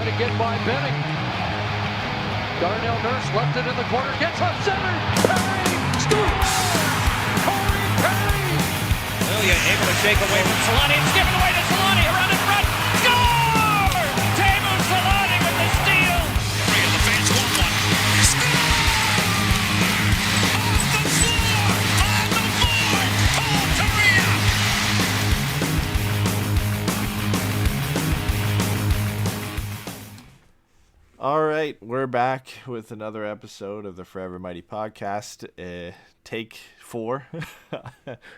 Trying to get by Benning. Darnell Nurse left it in the corner, gets up center. Perry scores! Corey Perry! Ilya able to shake away from Solani. It's given away to Solani around in front. Score! Teemu Solani with the steal. And the fans want one. Score! Off the floor! On the board! Paul Kariya! All right, we're back with another episode of the Forever Mighty podcast. Take 4.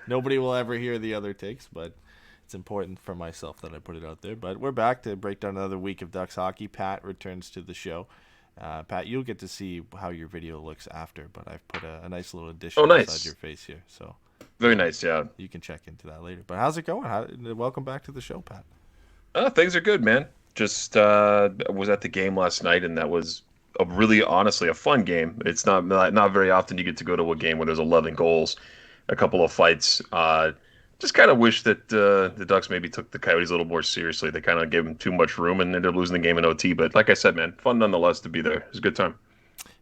Nobody will ever hear the other takes, but it's important for myself that I put it out there. But we're back to break down another week of Ducks hockey. Pat returns to the show. Pat, you'll get to see how your video looks after, but I've put a nice little addition inside your face here. So very nice, yeah. You can check into that later. But how's it going? Welcome back to the show, Pat. Things are good, man. Just was at the game last night, and that was honestly a fun game. It's not very often you get to go to a game where there's 11 goals, a couple of fights. Just kind of wish that the Ducks maybe took the Coyotes a little more seriously. They kind of gave them too much room and ended up losing the game in OT. But like I said, man, fun nonetheless to be there. It was a good time.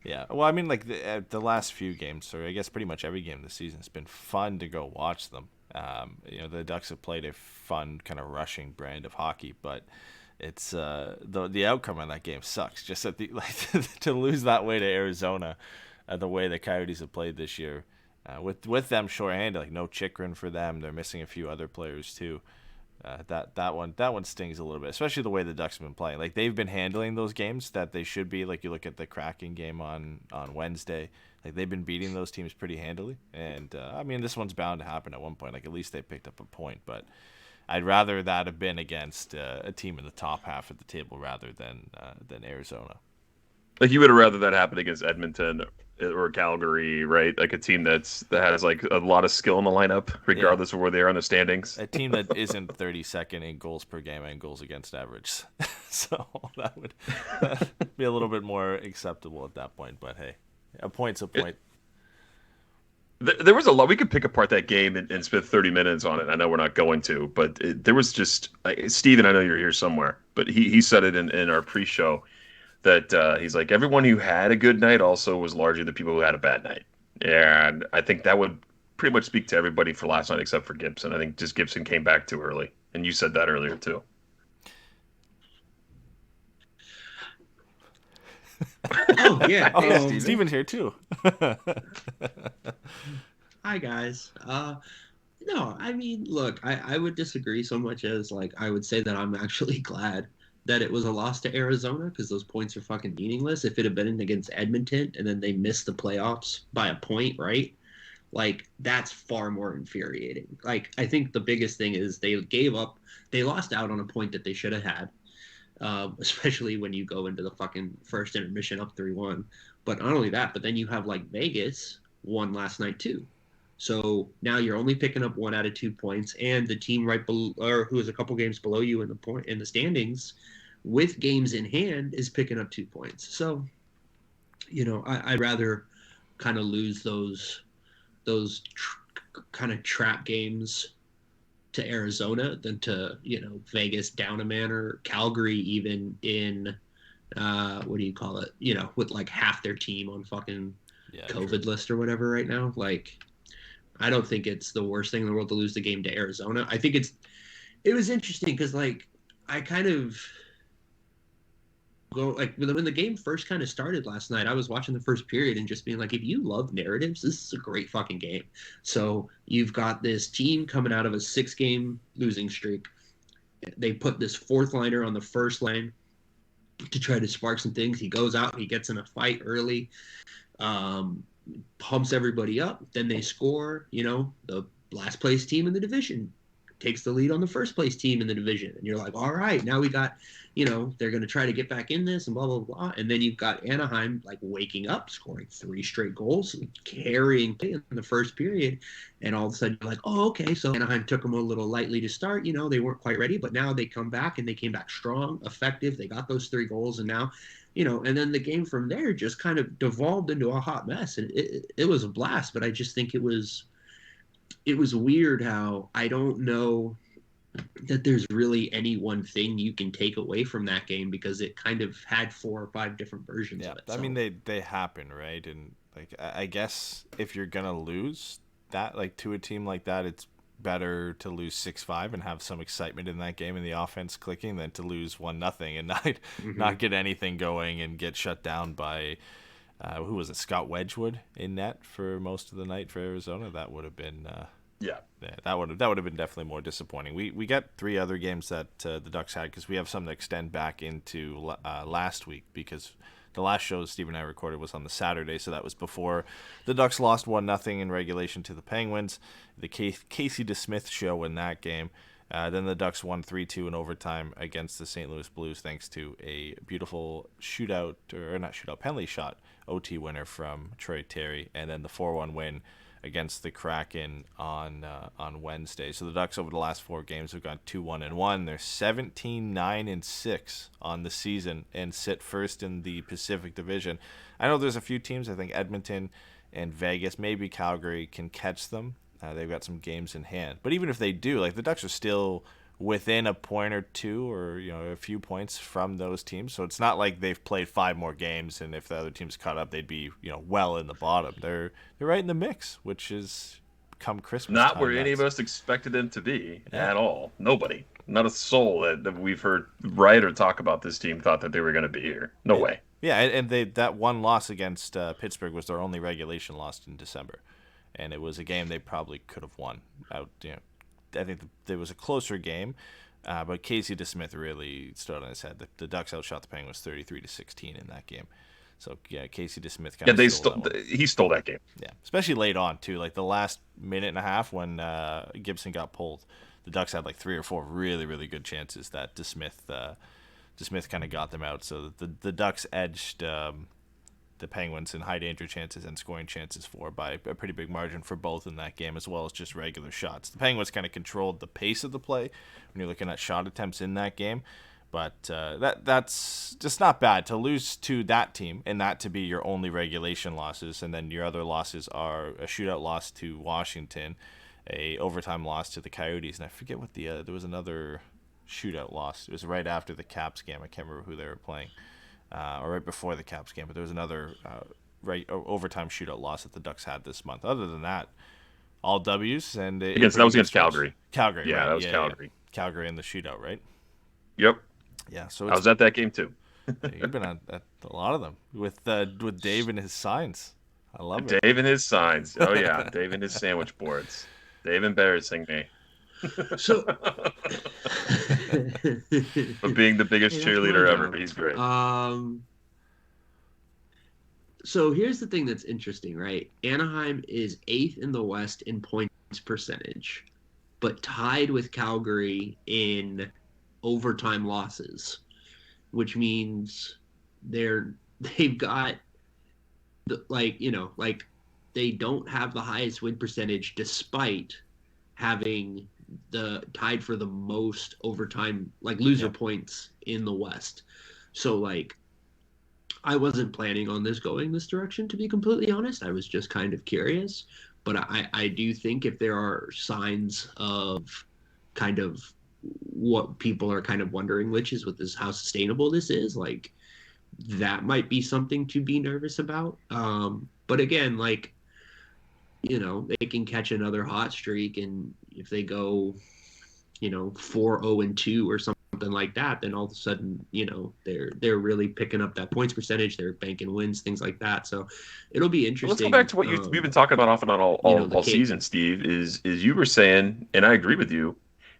Yeah, well, I mean, like the last few games, or I guess pretty much every game this season, it's been fun to go watch them. The Ducks have played a fun kind of rushing brand of hockey, but it's the outcome of that game sucks. Just at to lose that way to Arizona, the way the Coyotes have played this year, with them shorthanded, like no Chikrin for them. They're missing a few other players too. That one stings a little bit, especially the way the Ducks have been playing. Like they've been handling those games that they should be. Like you look at the Kraken game on Wednesday, like they've been beating those teams pretty handily. And I mean, this one's bound to happen at one point. Like at least they picked up a point, but I'd rather that have been against a team in the top half of the table rather than Arizona. Like you would have rather that happen against Edmonton or Calgary, right? Like a team that has like a lot of skill in the lineup, regardless of where they are in the standings. A team that isn't 32nd in goals per game and goals against average. So that would be a little bit more acceptable at that point. But hey, a point's a point. There was a lot. We could pick apart that game and spend 30 minutes on it. I know we're not going to, but there was just Steven, I know you're here somewhere, but he said it in our pre-show that he's like, everyone who had a good night also was largely the people who had a bad night. And I think that would pretty much speak to everybody for last night except for Gibson. I think just Gibson came back too early. And you said that earlier too. Oh, yeah. Steven's here too. Hi, guys. No, I mean, look, I would disagree so much as, like, I would say that I'm actually glad that it was a loss to Arizona because those points are fucking meaningless. If it had been against Edmonton and then they missed the playoffs by a point, right? Like, that's far more infuriating. Like, I think the biggest thing is they lost out on a point that they should have had. Especially when you go into the fucking first intermission up 3-1. But not only that, but then you have like Vegas won last night too. So now you're only picking up 1 out of 2 points, and the team right below, or who is a couple games below you in the standings, with games in hand, is picking up 2 points. So, I'd rather kind of lose those kind of trap games to Arizona than to, Vegas down a man or Calgary even in, what do you call it? With like half their team on fucking COVID list or whatever right now. Like, I don't think it's the worst thing in the world to lose the game to Arizona. I think it was interesting because like, I kind of go like when the game first kind of started last night, I was watching the first period and just being like, if you love narratives, this is a great fucking game. So you've got this team coming out of a 6-game losing streak. They put this 4th liner on the first line to try to spark some things. He goes out, he gets in a fight early, pumps everybody up. Then they score, the last place team in the division takes the lead on the first place team in the division. And you're like, all right, now we got, they're going to try to get back in this and blah, blah, blah. And then you've got Anaheim like waking up, scoring 3 straight goals, carrying play in the first period. And all of a sudden you're like, oh, okay. So Anaheim took them a little lightly to start. They weren't quite ready, but now they come back and they came back strong, effective. They got those 3 goals. And now, and then the game from there just kind of devolved into a hot mess. And it was a blast, but I just think it was weird how I don't know that there's really any one thing you can take away from that game because it kind of had 4 or 5 different versions of it. I mean, they happen, right? And like I guess if you're gonna lose that, like to a team like that, it's better to lose 6-5 and have some excitement in that game and the offense clicking than to lose 1-0 and not get anything going and get shut down by who was it? Scott Wedgwood in net for most of the night for Arizona. That would have been that would have been definitely more disappointing. We got 3 other games that the Ducks had because we have some to extend back into last week because the last show Steve and I recorded was on the Saturday, so that was before the Ducks lost 1-0 in regulation to the Penguins. The Casey DeSmith show in that game. Then the Ducks won 3-2 in overtime against the St. Louis Blues thanks to a beautiful penalty shot OT winner from Troy Terry, and then the 4-1 win against the Kraken on Wednesday. So the Ducks over the last 4 games have gone 2-1-1. They're 17-9-6 on the season and sit first in the Pacific Division. I know there's a few teams, I think Edmonton and Vegas, maybe Calgary, can catch them. They've got some games in hand. But even if they do, like the Ducks are still within a point or two or a few points from those teams. So it's not like they've played 5 more games and if the other teams caught up, they'd be well in the bottom. They're right in the mix, which is come Christmas. Not where any of us expected them to be at all. Nobody, not a soul that we've heard write or talk about this team thought that they were going to be here. No way. Yeah, and that one loss against Pittsburgh was their only regulation loss in December, and it was a game they probably could have won. I think there was a closer game, but Casey DeSmith really stood on his head. The Ducks outshot the Penguins 33-16 in that game. So yeah, Casey DeSmith he stole that game. Yeah, especially late on too, like the last minute and a half when Gibson got pulled. The Ducks had like 3 or 4 really, really good chances that DeSmith kind of got them out. So the Ducks edged the Penguins in high danger chances and scoring chances by a pretty big margin for both in that game, as well as just regular shots. The Penguins kind of controlled the pace of the play when you're looking at shot attempts in that game, but that's just not bad to lose to that team and that to be your only regulation losses, and then your other losses are a shootout loss to Washington, a overtime loss to the Coyotes, and I forget what there was another shootout loss. It was right after the Caps game. I can't remember who they were playing. Or right before the Caps game, but there was another overtime shootout loss that the Ducks had this month. Other than that, all W's and that was against Calgary. Calgary, yeah, right? That was Calgary. Yeah. Calgary in the shootout, right? Yep. Yeah. So I was at that game too. You've been at a lot of them with Dave and his signs. I love it. Dave and his signs. Oh yeah, Dave and his sandwich boards. Dave embarrassing me. So, but being the biggest cheerleader ever, he's great. So here's the thing that's interesting, right? Anaheim is 8th in the West in points percentage, but tied with Calgary in overtime losses, which means they've got they don't have the highest win percentage despite having the tied for the most overtime loser points in the West. So I wasn't planning on this going this direction, to be completely honest. I was just kind of curious, but I do think if there are signs of kind of what people are kind of wondering, which is how sustainable this is, that might be something to be nervous about. But again, they can catch another hot streak, and if they go, 4-0-2 or something like that, then all of a sudden, they're really picking up that points percentage. They're banking wins, things like that. So it'll be interesting. Let's go back to what you've been talking about off and on all season, Steve. Is you were saying, and I agree with you.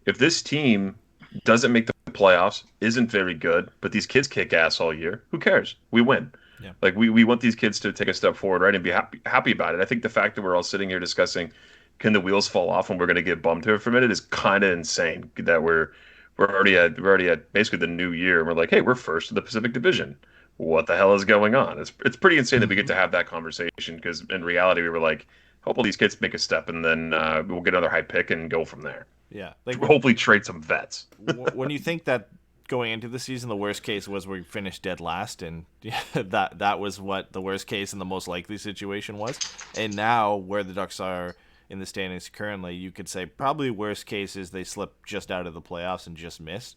If this team doesn't make the playoffs, isn't very good, but these kids kick ass all year, who cares? We win. Yeah. We want these kids to take a step forward, right, and be happy about it. I think the fact that we're all sitting here discussing can the wheels fall off and we're going to get bummed here for a minute is kind of insane. That we're already at basically the new year, and we're like, hey, we're first in the Pacific Division. What the hell is going on? It's pretty insane that we get to have that conversation, because in reality we were like, hopefully these kids make a step, and then we'll get another high pick and go from there. Yeah, hopefully trade some vets. When you think that going into the season, the worst case was we finished dead last, and that was what the worst case and the most likely situation was. And now where the Ducks are in the standings currently, you could say probably worst case is they slip just out of the playoffs and just miss,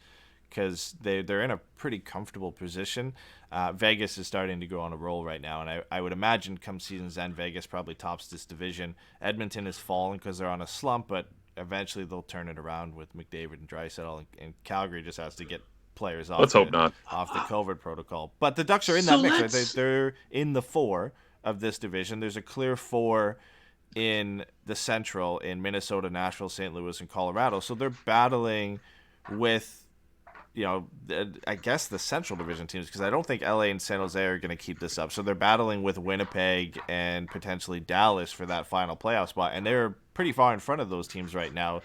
because they're in a pretty comfortable position. Vegas is starting to go on a roll right now, and I would imagine come season's end, Vegas probably tops this division. Edmonton is falling because they're on a slump, but eventually they'll turn it around with McDavid and Draisaitl, and Calgary just has to get players off. Let's hope not. Off the COVID protocol. But the Ducks are in that mix. Right? They're in the 4 of this division. There's a clear 4 in the Central in Minnesota, Nashville, St. Louis, and Colorado. So they're battling with, I guess the Central Division teams, because I don't think LA and San Jose are going to keep this up. So they're battling with Winnipeg and potentially Dallas for that final playoff spot. And they're pretty far in front of those teams right now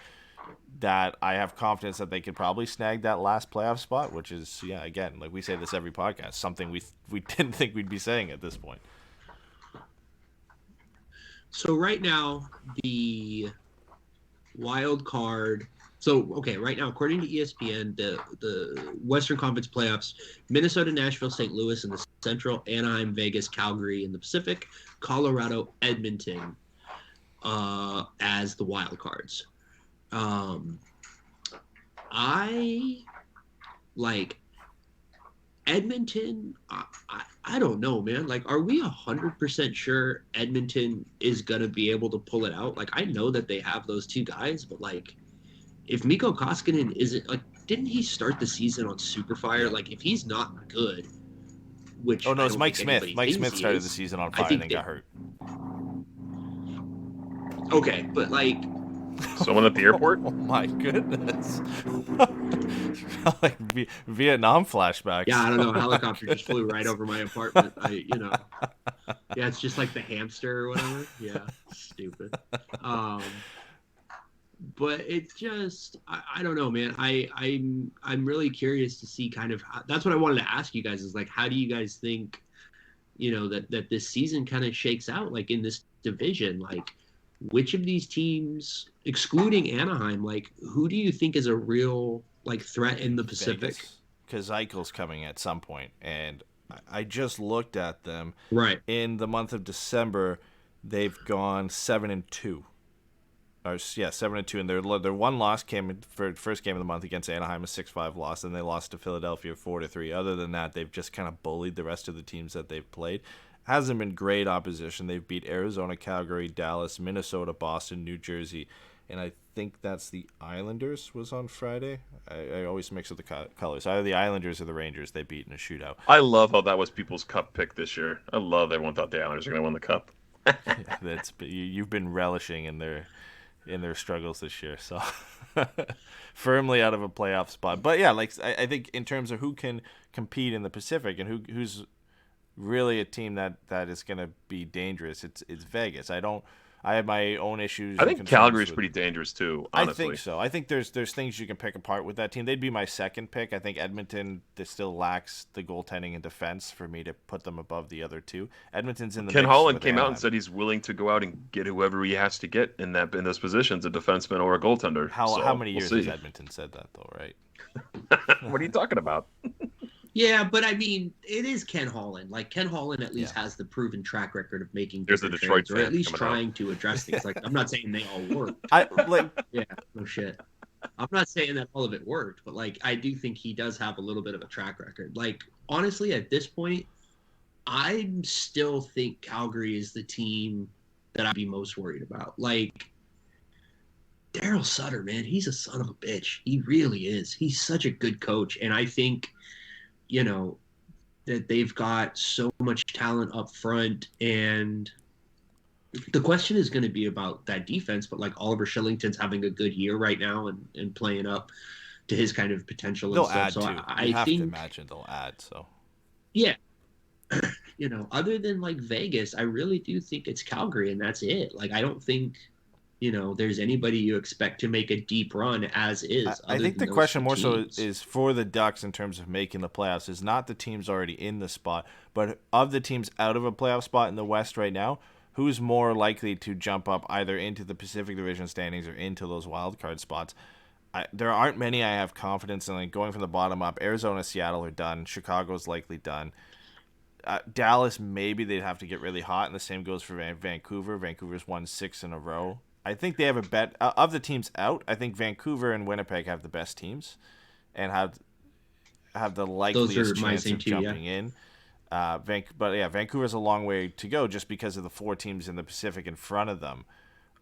that I have confidence that they could probably snag that last playoff spot, which is, again, like we say this every podcast, something we didn't think we'd be saying at this point. So right now, the wild card. So, okay, right now, according to ESPN, the Western Conference playoffs, Minnesota, Nashville, St. Louis in the Central, Anaheim, Vegas, Calgary in the Pacific, Colorado, Edmonton as the wild cards. I like Edmonton. I don't know, man. Like, are we 100% sure Edmonton is going to be able to pull it out? Like, I know that they have those two guys, but like, if Mikko Koskinen isn't, like, didn't he start the season on super fire? Like, if he's not good, which it's Mike Smith. Mike Smith started the season on fire and then got hurt. Okay, but like, someone at the airport. Oh my goodness! Like Vietnam flashbacks. Yeah, I don't know. A helicopter just flew right over my apartment. Yeah, it's just like the hamster or whatever. Yeah, stupid. But it's just, I don't know, man. I'm really curious to see kind of that's what I wanted to ask you guys is like, how do you guys think, that this season kind of shakes out, like in this division? Like, which of these teams, excluding Anaheim, like who do you think is a real like threat in the Pacific? Because Eichel's coming at some point, and I just looked at them. Right. In the month of December, they've gone 7-2. 7-2, and their one loss came for first game of the month against Anaheim, a 6-5 loss, and they lost to Philadelphia 4-3. Other than that, they've just kind of bullied the rest of the teams that they've played. Hasn't been great opposition. They've beat Arizona, Calgary, Dallas, Minnesota, Boston, New Jersey, and I think that's the Islanders was on Friday. I always mix up the colors. Either the Islanders or the Rangers they beat in a shootout. I love how that was people's cup pick this year. I love everyone thought the Islanders were going to win the cup. You've been relishing in their struggles this year, so firmly out of a playoff spot. But yeah, like I think in terms of who can compete in the Pacific and who's really a team that is going to be dangerous, it's Vegas. I have my own issues. I think Calgary's pretty dangerous too, honestly. I think so. I think there's things you can pick apart with that team. They'd be my second pick. I think Edmonton still lacks the goaltending and defense for me to put them above the other two. Edmonton's in the Ken mix Holland came Anaheim. out and said he's willing to go out and get whoever he has to get in those positions, a defenseman or a goaltender. How many years has Edmonton said that though, right? What are you talking about? Yeah, but I mean, it is Ken Holland. Like, Ken Holland at least has the proven track record of making There's the Detroit trades, or at least trying out. to address things. Like, I'm not saying they all work. Yeah, no shit. I'm not saying that all of it worked, but like, I do think he does have a little bit of a track record. Like, honestly, at this point, I still think Calgary is the team that I'd be most worried about. Like, Daryl Sutter, man, he's a son of a bitch. He really is. He's such a good coach, and I think, that they've got so much talent up front, and the question is going to be about that defense. But like, Oliver Shillington's having a good year right now and playing up to his kind of potential. They'll and stuff. add So to. I have think, to imagine they'll add. So yeah, other than like Vegas, I really do think it's Calgary, and that's it. Like, I don't think there's anybody you expect to make a deep run as is. I think the question more so is for the Ducks in terms of making the playoffs is not the teams already in the spot, but of the teams out of a playoff spot in the West right now, who's more likely to jump up either into the Pacific Division standings or into those wild card spots. There aren't many I have confidence in. Like, going from the bottom up, Arizona, Seattle are done. Chicago's likely done. Dallas, maybe they'd have to get really hot, and the same goes for Vancouver. Vancouver's won 6 in a row. I think they have a bet of the teams out. I think Vancouver and Winnipeg have the best teams, and have the likeliest chance of jumping in. But yeah, Vancouver's a long way to go just because of the 4 teams in the Pacific in front of them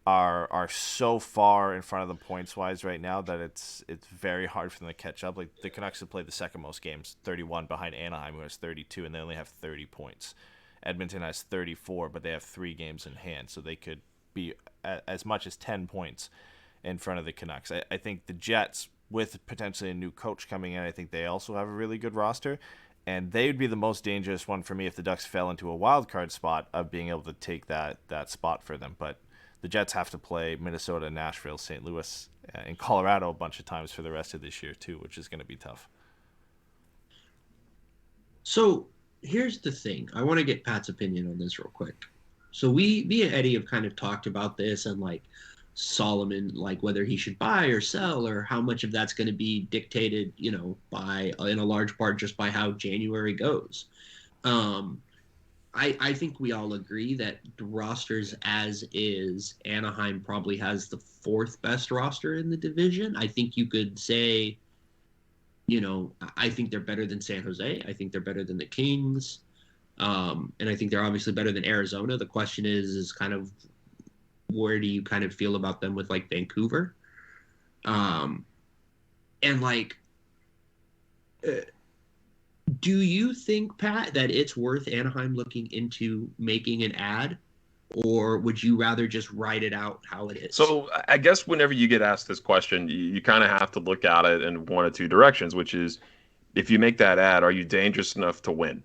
are so far in front of them points wise right now that it's very hard for them to catch up. Like the Canucks have played the second most games, 31, behind Anaheim, who has 32, and they only have 30 points. Edmonton has 34, but they have 3 games in hand, so they could be as much as 10 points in front of the Canucks. I think the Jets, with potentially a new coach coming in, I think they also have a really good roster, and they would be the most dangerous one for me if the Ducks fell into a wild card spot of being able to take that spot for them. But the Jets have to play Minnesota, Nashville, St. Louis, and Colorado a bunch of times for the rest of this year too, which is going to be tough. So here's the thing. I want to get Pat's opinion on this real quick. So me and Eddie have kind of talked about this and like Solomon, like whether he should buy or sell or how much of that's going to be dictated, by in a large part just by how January goes. I think we all agree that the rosters as is, Anaheim probably has the 4th best roster in the division. I think you could say, I think they're better than San Jose. I think they're better than the Kings. And I think they're obviously better than Arizona. The question is kind of where do you kind of feel about them with like Vancouver? And like, do you think, Pat, that it's worth Anaheim looking into making an ad, or would you rather just write it out how it is? So I guess whenever you get asked this question, you kind of have to look at it in one of 2 directions, which is if you make that ad, are you dangerous enough to win?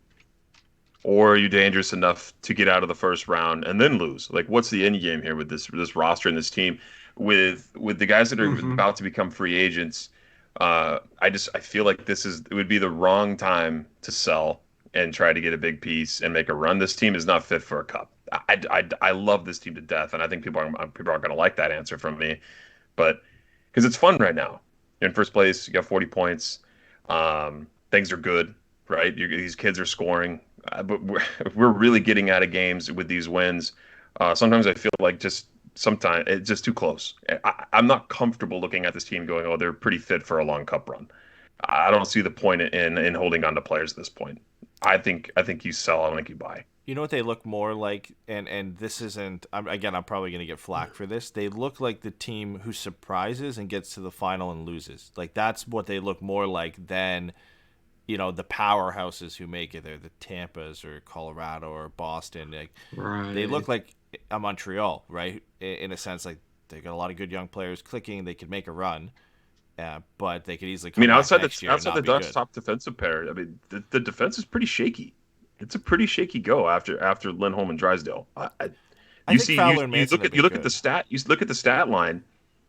Or are you dangerous enough to get out of the first round and then lose? Like, what's the end game here with this roster and this team? With the guys that are about to become free agents, I feel like it would be the wrong time to sell and try to get a big piece and make a run. This team is not fit for a cup. I love this team to death, and I think people aren't going to like that answer from me, but because it's fun right now. You're in first place, you got 40 points, things are good, right? These kids are scoring, but we're really getting out of games with these wins. Sometimes I feel like sometimes it's just too close. I'm not comfortable looking at this team going, oh, they're pretty fit for a long cup run. I don't see the point in holding on to players at this point. I think you sell. I don't think you buy. You know what they look more like, and this isn't. I'm probably going to get flack for this. They look like the team who surprises and gets to the final and loses. Like that's what they look more like than, the powerhouses who make it. They're the Tampas or Colorado or Boston. Like right. They look like a Montreal, right? In a sense, like they got a lot of good young players clicking. They could make a run. But they could easily come back outside next year the Ducks' top defensive pair, the defense is pretty shaky. It's a pretty shaky go after Lindholm and Drysdale. You look at the stat line,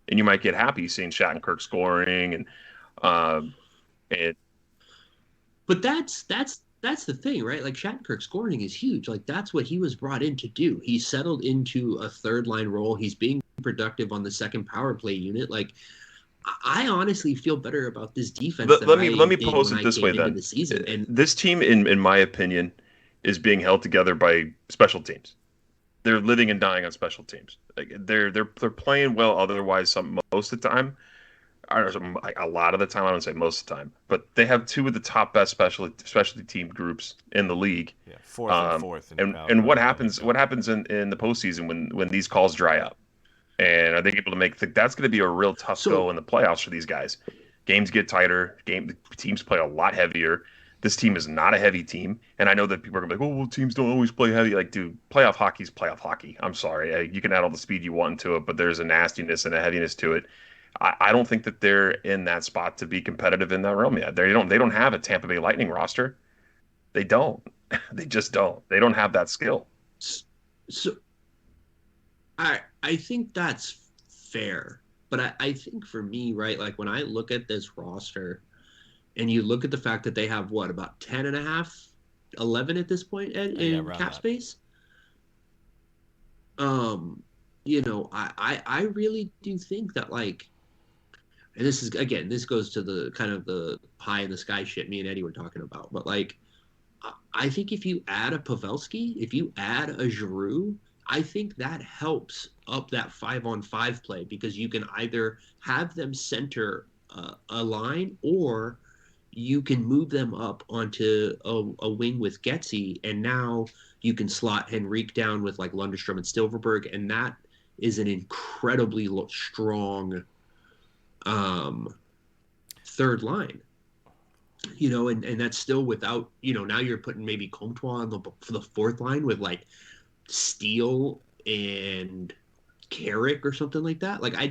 and you might get happy seeing Shattenkirk scoring and. But that's the thing, right? Like Shattenkirk scoring is huge. Like that's what he was brought in to do. He settled into a 3rd line role. He's being productive on the second power play unit. Like I honestly feel better about this defense. Let me pose it this way then. The season. And this team, in my opinion, is being held together by special teams. They're living and dying on special teams. Like they're playing well otherwise most of the time. A lot of the time, I don't say most of the time, but they have 2 of the top best specialty team groups in the league. Yeah, 4th and 4th. And what happens in the postseason when these calls dry up? And are they able to make that's going to be a real tough go in the playoffs for these guys? Games get tighter. Teams play a lot heavier. This team is not a heavy team, and I know that people are going to be like, "Oh, well, teams don't always play heavy." Like, dude, playoff hockey is playoff hockey. I'm sorry, you can add all the speed you want to it, but there's a nastiness and a heaviness to it. I don't think that they're in that spot to be competitive in that realm yet. They don't have a Tampa Bay Lightning roster. They don't. They just don't. They don't have that skill. So, I think that's fair, but I think for me, right, like when I look at this roster, and you look at the fact that they have about 10 and a half, 11 at this point in cap space. I really do think that like. And this goes to the kind of the pie in the sky shit me and Eddie were talking about. But like, I think if you add a Pavelski, if you add a Giroux, I think that helps up that 5-on-5 play because you can either have them center a line or you can move them up onto a wing with Getsy, and now you can slot Henrique down with like Lundestrom and Silverberg, and that is an incredibly strong third line. And that's still without, now you're putting maybe Comtois for the fourth line with like Steele and Carrick or something like that. Like I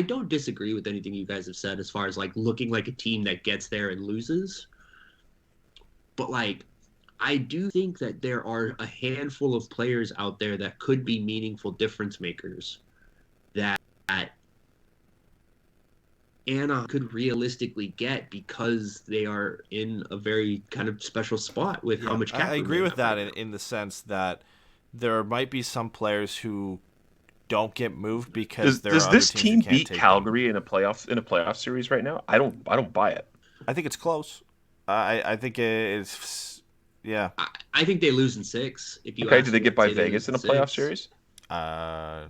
don't disagree with anything you guys have said as far as like looking like a team that gets there and loses. But like I do think that there are a handful of players out there that could be meaningful difference makers that Anna could realistically get because they are in a very kind of special spot with how much cap. I agree with that in the sense that there might be some players who don't get moved because does this team beat Calgary in a playoff series right now? I don't buy it. I think it's close. I think it's yeah. I think they lose in 6. If you do they get by Vegas in a playoff series? No.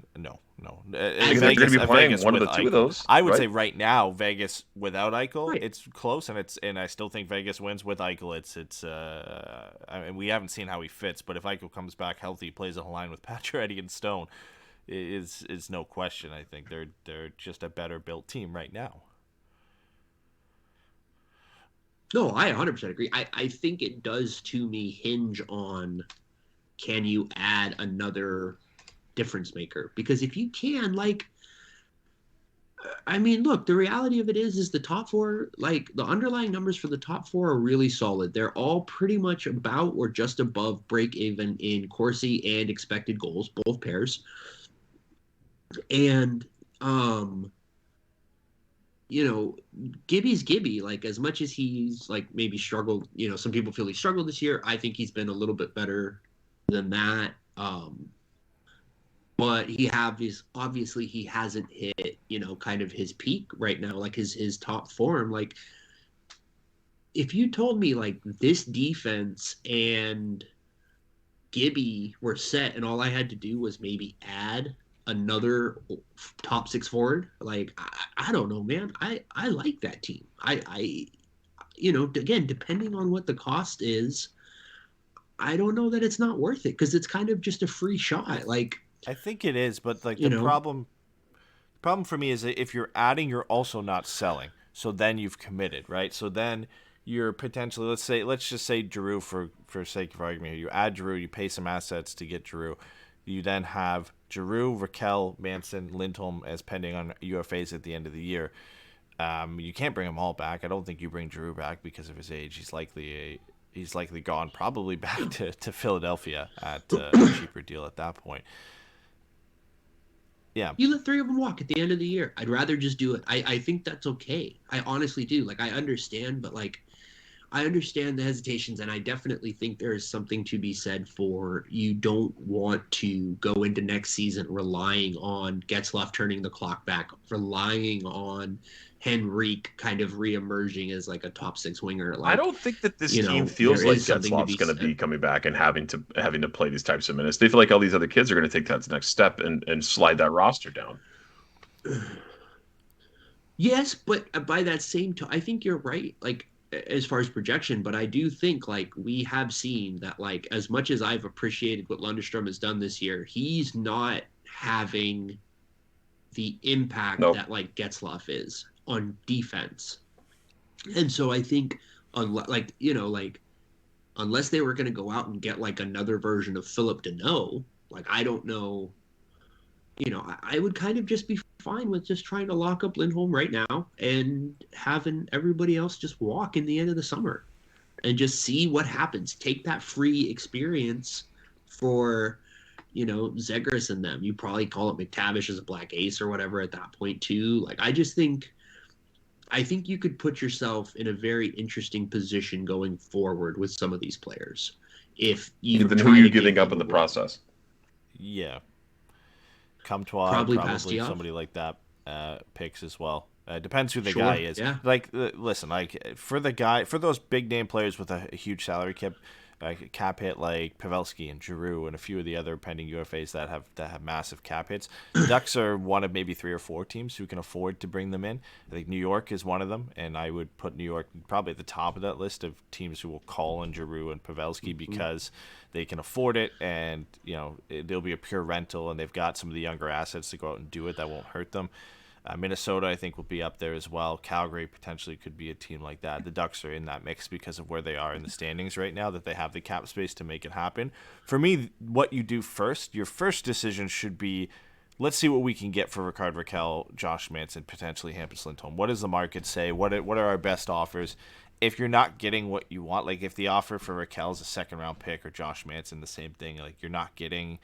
They're going to be playing Vegas one of the Eichel. two of those. I would say right now Vegas without Eichel, right. It's close, and I still think Vegas wins with Eichel. It's I mean, we haven't seen how he fits, but if Eichel comes back healthy, plays on a line with Pacioretty and Stone, is no question. I think they're just a better built team right now. No, I 100% agree. I think it does to me hinge on can you add another difference maker? Because if you can, like, I mean, look, the reality of it is the top 4, like the underlying numbers for the top 4 are really solid. They're all pretty much about or just above break even in Corsi and expected goals, both pairs. And, Gibby's Gibby. Like, as much as he's like maybe struggled, some people feel he struggled this year. I think he's been a little bit better than that. But obviously he hasn't hit, kind of his peak right now, like his top form. Like, if you told me like this defense and Gibby were set and all I had to do was maybe add another top 6 forward, like I don't know, man. I like that team. Again, depending on what the cost is, I don't know that it's not worth it because it's kind of just a free shot. Like, I think it is, but like the problem for me is that if you're adding, you're also not selling. So then you've committed, right? So then you're potentially, let's just say Giroux for sake of argument. You add Giroux, you pay some assets to get Giroux. You then have Giroux, Raquel, Manson, Lindholm as pending on UFAs at the end of the year. You can't bring them all back. I don't think you bring Giroux back because of his age. He's likely gone, probably back to Philadelphia at a cheaper deal at that point. Yeah. You let 3 of them walk at the end of the year. I'd rather just do it. I think that's okay. I honestly do. Like, I understand, but like, I understand the hesitations, and I definitely think there is something to be said for you don't want to go into next season relying on Getzlaf turning the clock back, relying on Henrique kind of reemerging as like a top 6 winger. Like, I don't think that this team feels like Getzlaf's going to be coming back and having to play these types of minutes. They feel like all these other kids are going to take that next step and slide that roster down. Yes, but by that same time, I think you're right. Like, as far as projection, but I do think like we have seen that, like, as much as I've appreciated what Lundestrom has done this year, he's not having the impact that like Getzlaf is on defense. And so I think unless they were going to go out and get like another version of Philip Deneau, like, I don't know, I would kind of just be fine with just trying to lock up Lindholm right now and having everybody else just walk in the end of the summer and just see what happens. Take that free experience for, Zegras and them. You probably call it McTavish as a black ace or whatever at that point too. Like, I think you could put yourself in a very interesting position going forward with some of these players. If you even who you're giving up in the process. Yeah. Comtois, probably somebody like that picks as well. Depends who the guy is. Yeah. Like, listen, like for those big name players with a huge salary cap, cap hit like Pavelski and Giroux and a few of the other pending UFAs that have massive cap hits. The Ducks are one of maybe 3 or 4 teams who can afford to bring them in. I think New York is one of them, and I would put New York probably at the top of that list of teams who will call on Giroux and Pavelski because they can afford it, and they'll be a pure rental, and they've got some of the younger assets to go out and do it that won't hurt them. Minnesota, I think, will be up there as well. Calgary potentially could be a team like that. The Ducks are in that mix because of where they are in the standings right now, that they have the cap space to make it happen. For me, what you do first, your first decision should be, let's see what we can get for Rickard Rakell, Josh Manson, potentially Hampus Lindholm. What does the market say? What are our best offers? If you're not getting what you want, like if the offer for Rakell is a second-round pick or Josh Manson, the same thing, like you're not getting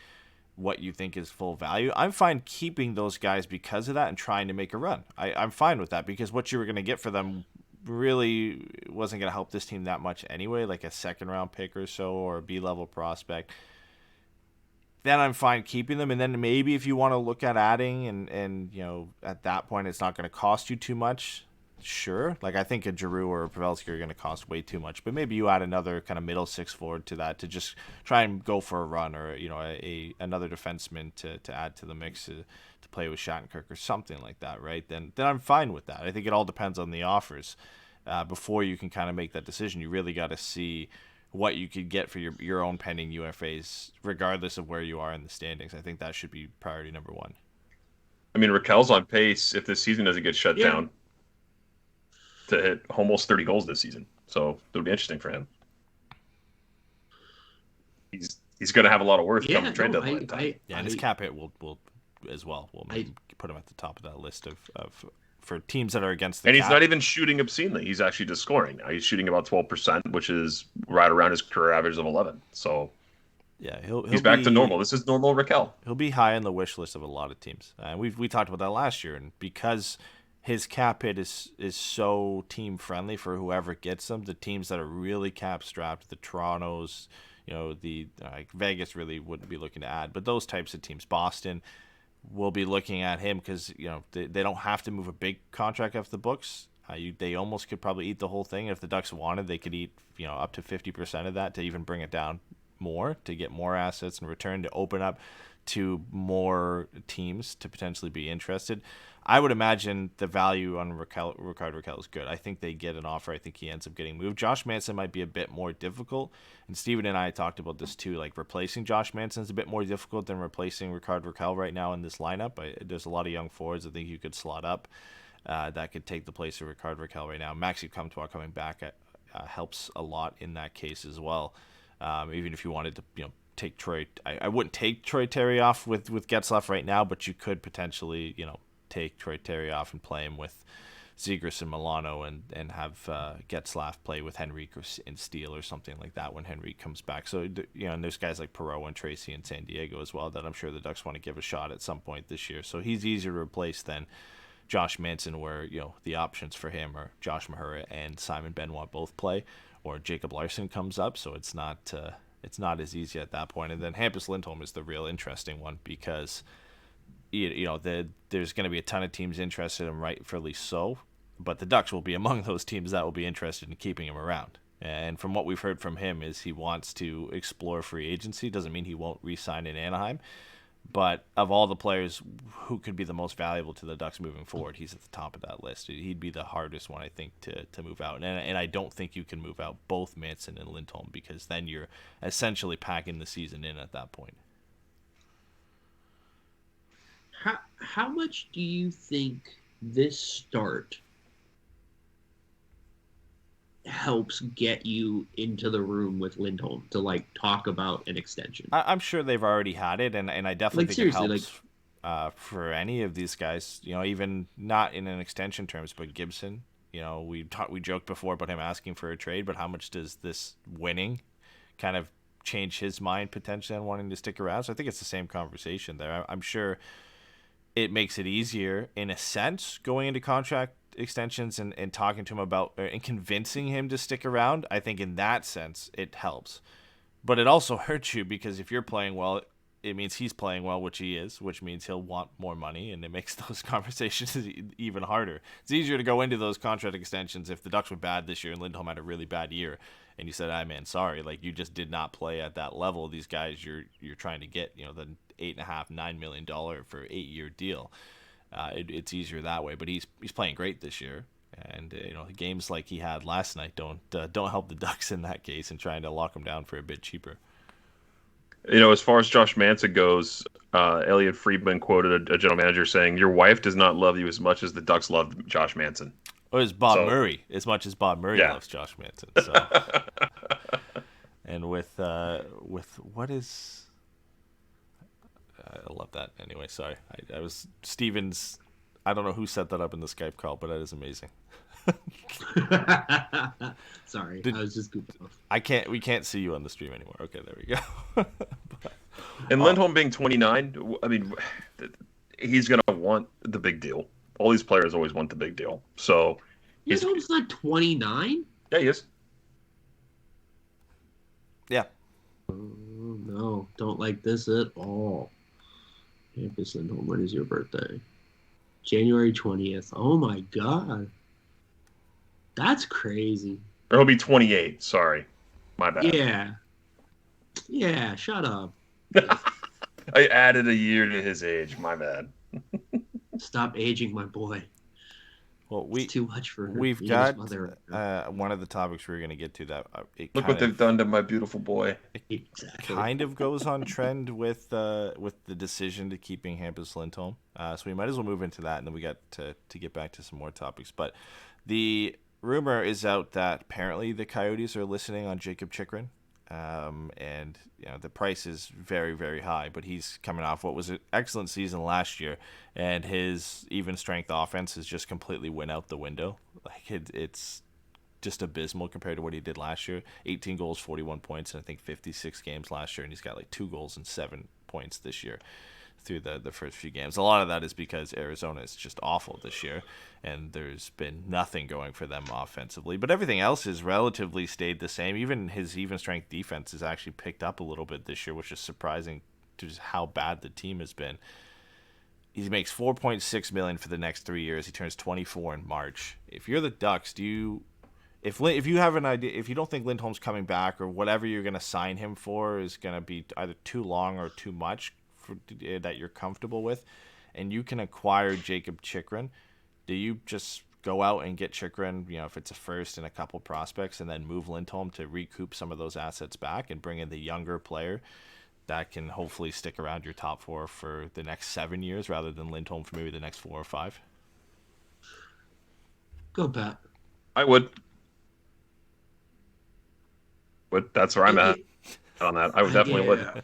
what you think is full value, I'm fine keeping those guys because of that and trying to make a run. I'm fine with that because what you were going to get for them really wasn't going to help this team that much anyway, like a second-round pick or so or a B-level prospect. Then I'm fine keeping them, and then maybe if you want to look at adding and at that point it's not going to cost you too much, sure. Like I think a Giroux or a Pavelski are going to cost way too much, but maybe you add another kind of middle six forward to that to just try and go for a run, or another defenseman to add to the mix to play with Shattenkirk or something like that, right? Then I'm fine with that. I think it all depends on the offers. Before you can kind of make that decision, you really got to see what you could get for your own pending UFAs, regardless of where you are in the standings. I think that should be priority number one. I mean, Rakell's on pace if this season doesn't get shut down to hit almost 30 goals this season. So it'll be interesting for him. He's going to have a lot of worth come trade deadline time. And his cap hit will as well. We'll put him at the top of that list of for teams that are against the cap. And he's not even shooting obscenely. He's actually just scoring. He's shooting about 12%, which is right around his career average of 11. So yeah, he's back to normal. This is normal Rakell. He'll be high on the wish list of a lot of teams. We talked about that last year, and because his cap hit is so team friendly for whoever gets them, the teams that are really cap strapped, the Torontos, Vegas really wouldn't be looking to add, but those types of teams, Boston, will be looking at him because they don't have to move a big contract off the books. They almost could probably eat the whole thing. If the Ducks wanted, they could eat up to 50% of that to even bring it down more, to get more assets in return, to open up to more teams to potentially be interested. I would imagine the value on Rickard Rakell is good. I think they get an offer. I think he ends up getting moved. Josh Manson might be a bit more difficult, and Steven and I talked about this too. Like replacing Josh Manson is a bit more difficult than replacing Rickard Rakell right now in this lineup. There's a lot of young forwards I think you could slot up that could take the place of Rickard Rakell right now. Maxime Comtois coming back helps a lot in that case as well. Even if you wanted to, take Troy, I wouldn't take Troy Terry off with Getzlaf right now, but you could potentially, take Troy Terry off and play him with Zegras and Milano and have Getzlaf play with Henrique and Steele or something like that when Henrique comes back. So, and there's guys like Perreault and Tracy in San Diego as well that I'm sure the Ducks want to give a shot at some point this year. So he's easier to replace than Josh Manson, where, the options for him are Josh Mahura and Simon Benoit both play, or Jacob Larson comes up. So it's not as easy at that point. And then Hampus Lindholm is the real interesting one because there's going to be a ton of teams interested in, rightfully so, but the Ducks will be among those teams that will be interested in keeping him around. And from what we've heard from him is he wants to explore free agency. Doesn't mean he won't re-sign in Anaheim, but of all the players who could be the most valuable to the Ducks moving forward, he's at the top of that list. He'd be the hardest one, I think, to move out. And I don't think you can move out both Manson and Lindholm because then you're essentially packing the season in at that point. How much do you think this start helps get you into the room with Lindholm to talk about an extension? I'm sure they've already had it, and I definitely think it helps for any of these guys. Even not in an extension terms, but Gibson. We joked before about him asking for a trade, but how much does this winning kind of change his mind potentially on wanting to stick around? So I think it's the same conversation there. I'm sure it makes it easier in a sense going into contract extensions and talking to him about and convincing him to stick around. I think in that sense it helps, but it also hurts you because if you're playing well, it means he's playing well, which he is, which means he'll want more money, and it makes those conversations even harder. It's easier to go into those contract extensions if the Ducks were bad this year and Lindholm had a really bad year, and you said, man, sorry, like, you just did not play at that level. These guys you're trying to get, the $8.5-9 million for an 8-year deal. It's easier that way, but he's playing great this year. And games like he had last night don't help the Ducks in that case, and trying to lock him down for a bit cheaper. As far as Josh Manson goes, Elliot Friedman quoted a general manager saying, "Your wife does not love you as much as the Ducks love Josh Manson." Or as Bob Murray, as much as Bob Murray loves Josh Manson. So. And with what is, I love that. Anyway, sorry, I was Stevens. I don't know who set that up in the Skype call, but that is amazing. Sorry, I was just goofing off. We can't see you on the stream anymore. Okay, there we go. And Lindholm being 29, I mean, he's going to want the big deal. All these players always want the big deal. So Lindholm's not 29? Yeah, he is. Yeah. Oh, no, don't like this at all. Hampus Lindholm, when is your birthday? January 20th. Oh my God. That's crazy. Or he'll be 28. Sorry. My bad. Yeah. Yeah, shut up. I added a year to his age. My bad. Stop aging my boy. Well, it's too much for her. We've got one of the topics we were going to get to that. Look what they've done to my beautiful boy. It kind of goes on trend with the decision to keeping Hampus Lindholm. So we might as well move into that, and then we got to get back to some more topics. But the rumor is out that apparently the Coyotes are listening on Jacob Chychrun. And the price is very, very high, but he's coming off what was an excellent season last year, and his even strength offense has just completely went out the window. Like it's just abysmal compared to what he did last year. 18 goals, 41 points, and I think 56 games last year, and he's got like 2 goals and 7 points this year through the first few games. A lot of that is because Arizona is just awful this year, and there's been nothing going for them offensively. But everything else has relatively stayed the same. Even his even-strength defense has actually picked up a little bit this year, which is surprising to just how bad the team has been. He makes $4.6 million for the next 3 years. He turns 24 in March. If you're the Ducks, if you have an idea, if you don't think Lindholm's coming back, or whatever you're going to sign him for is going to be either too long or too much that you're comfortable with, and you can acquire Jacob Chychrun, do you just go out and get Chychrun, if it's a first and a couple prospects, and then move Lindholm to recoup some of those assets back and bring in the younger player that can hopefully stick around your top 4 for the next 7 years rather than Lindholm for maybe the next 4 or 5? Go, Pat. I would. But that's where I'm at on that. I would definitely would.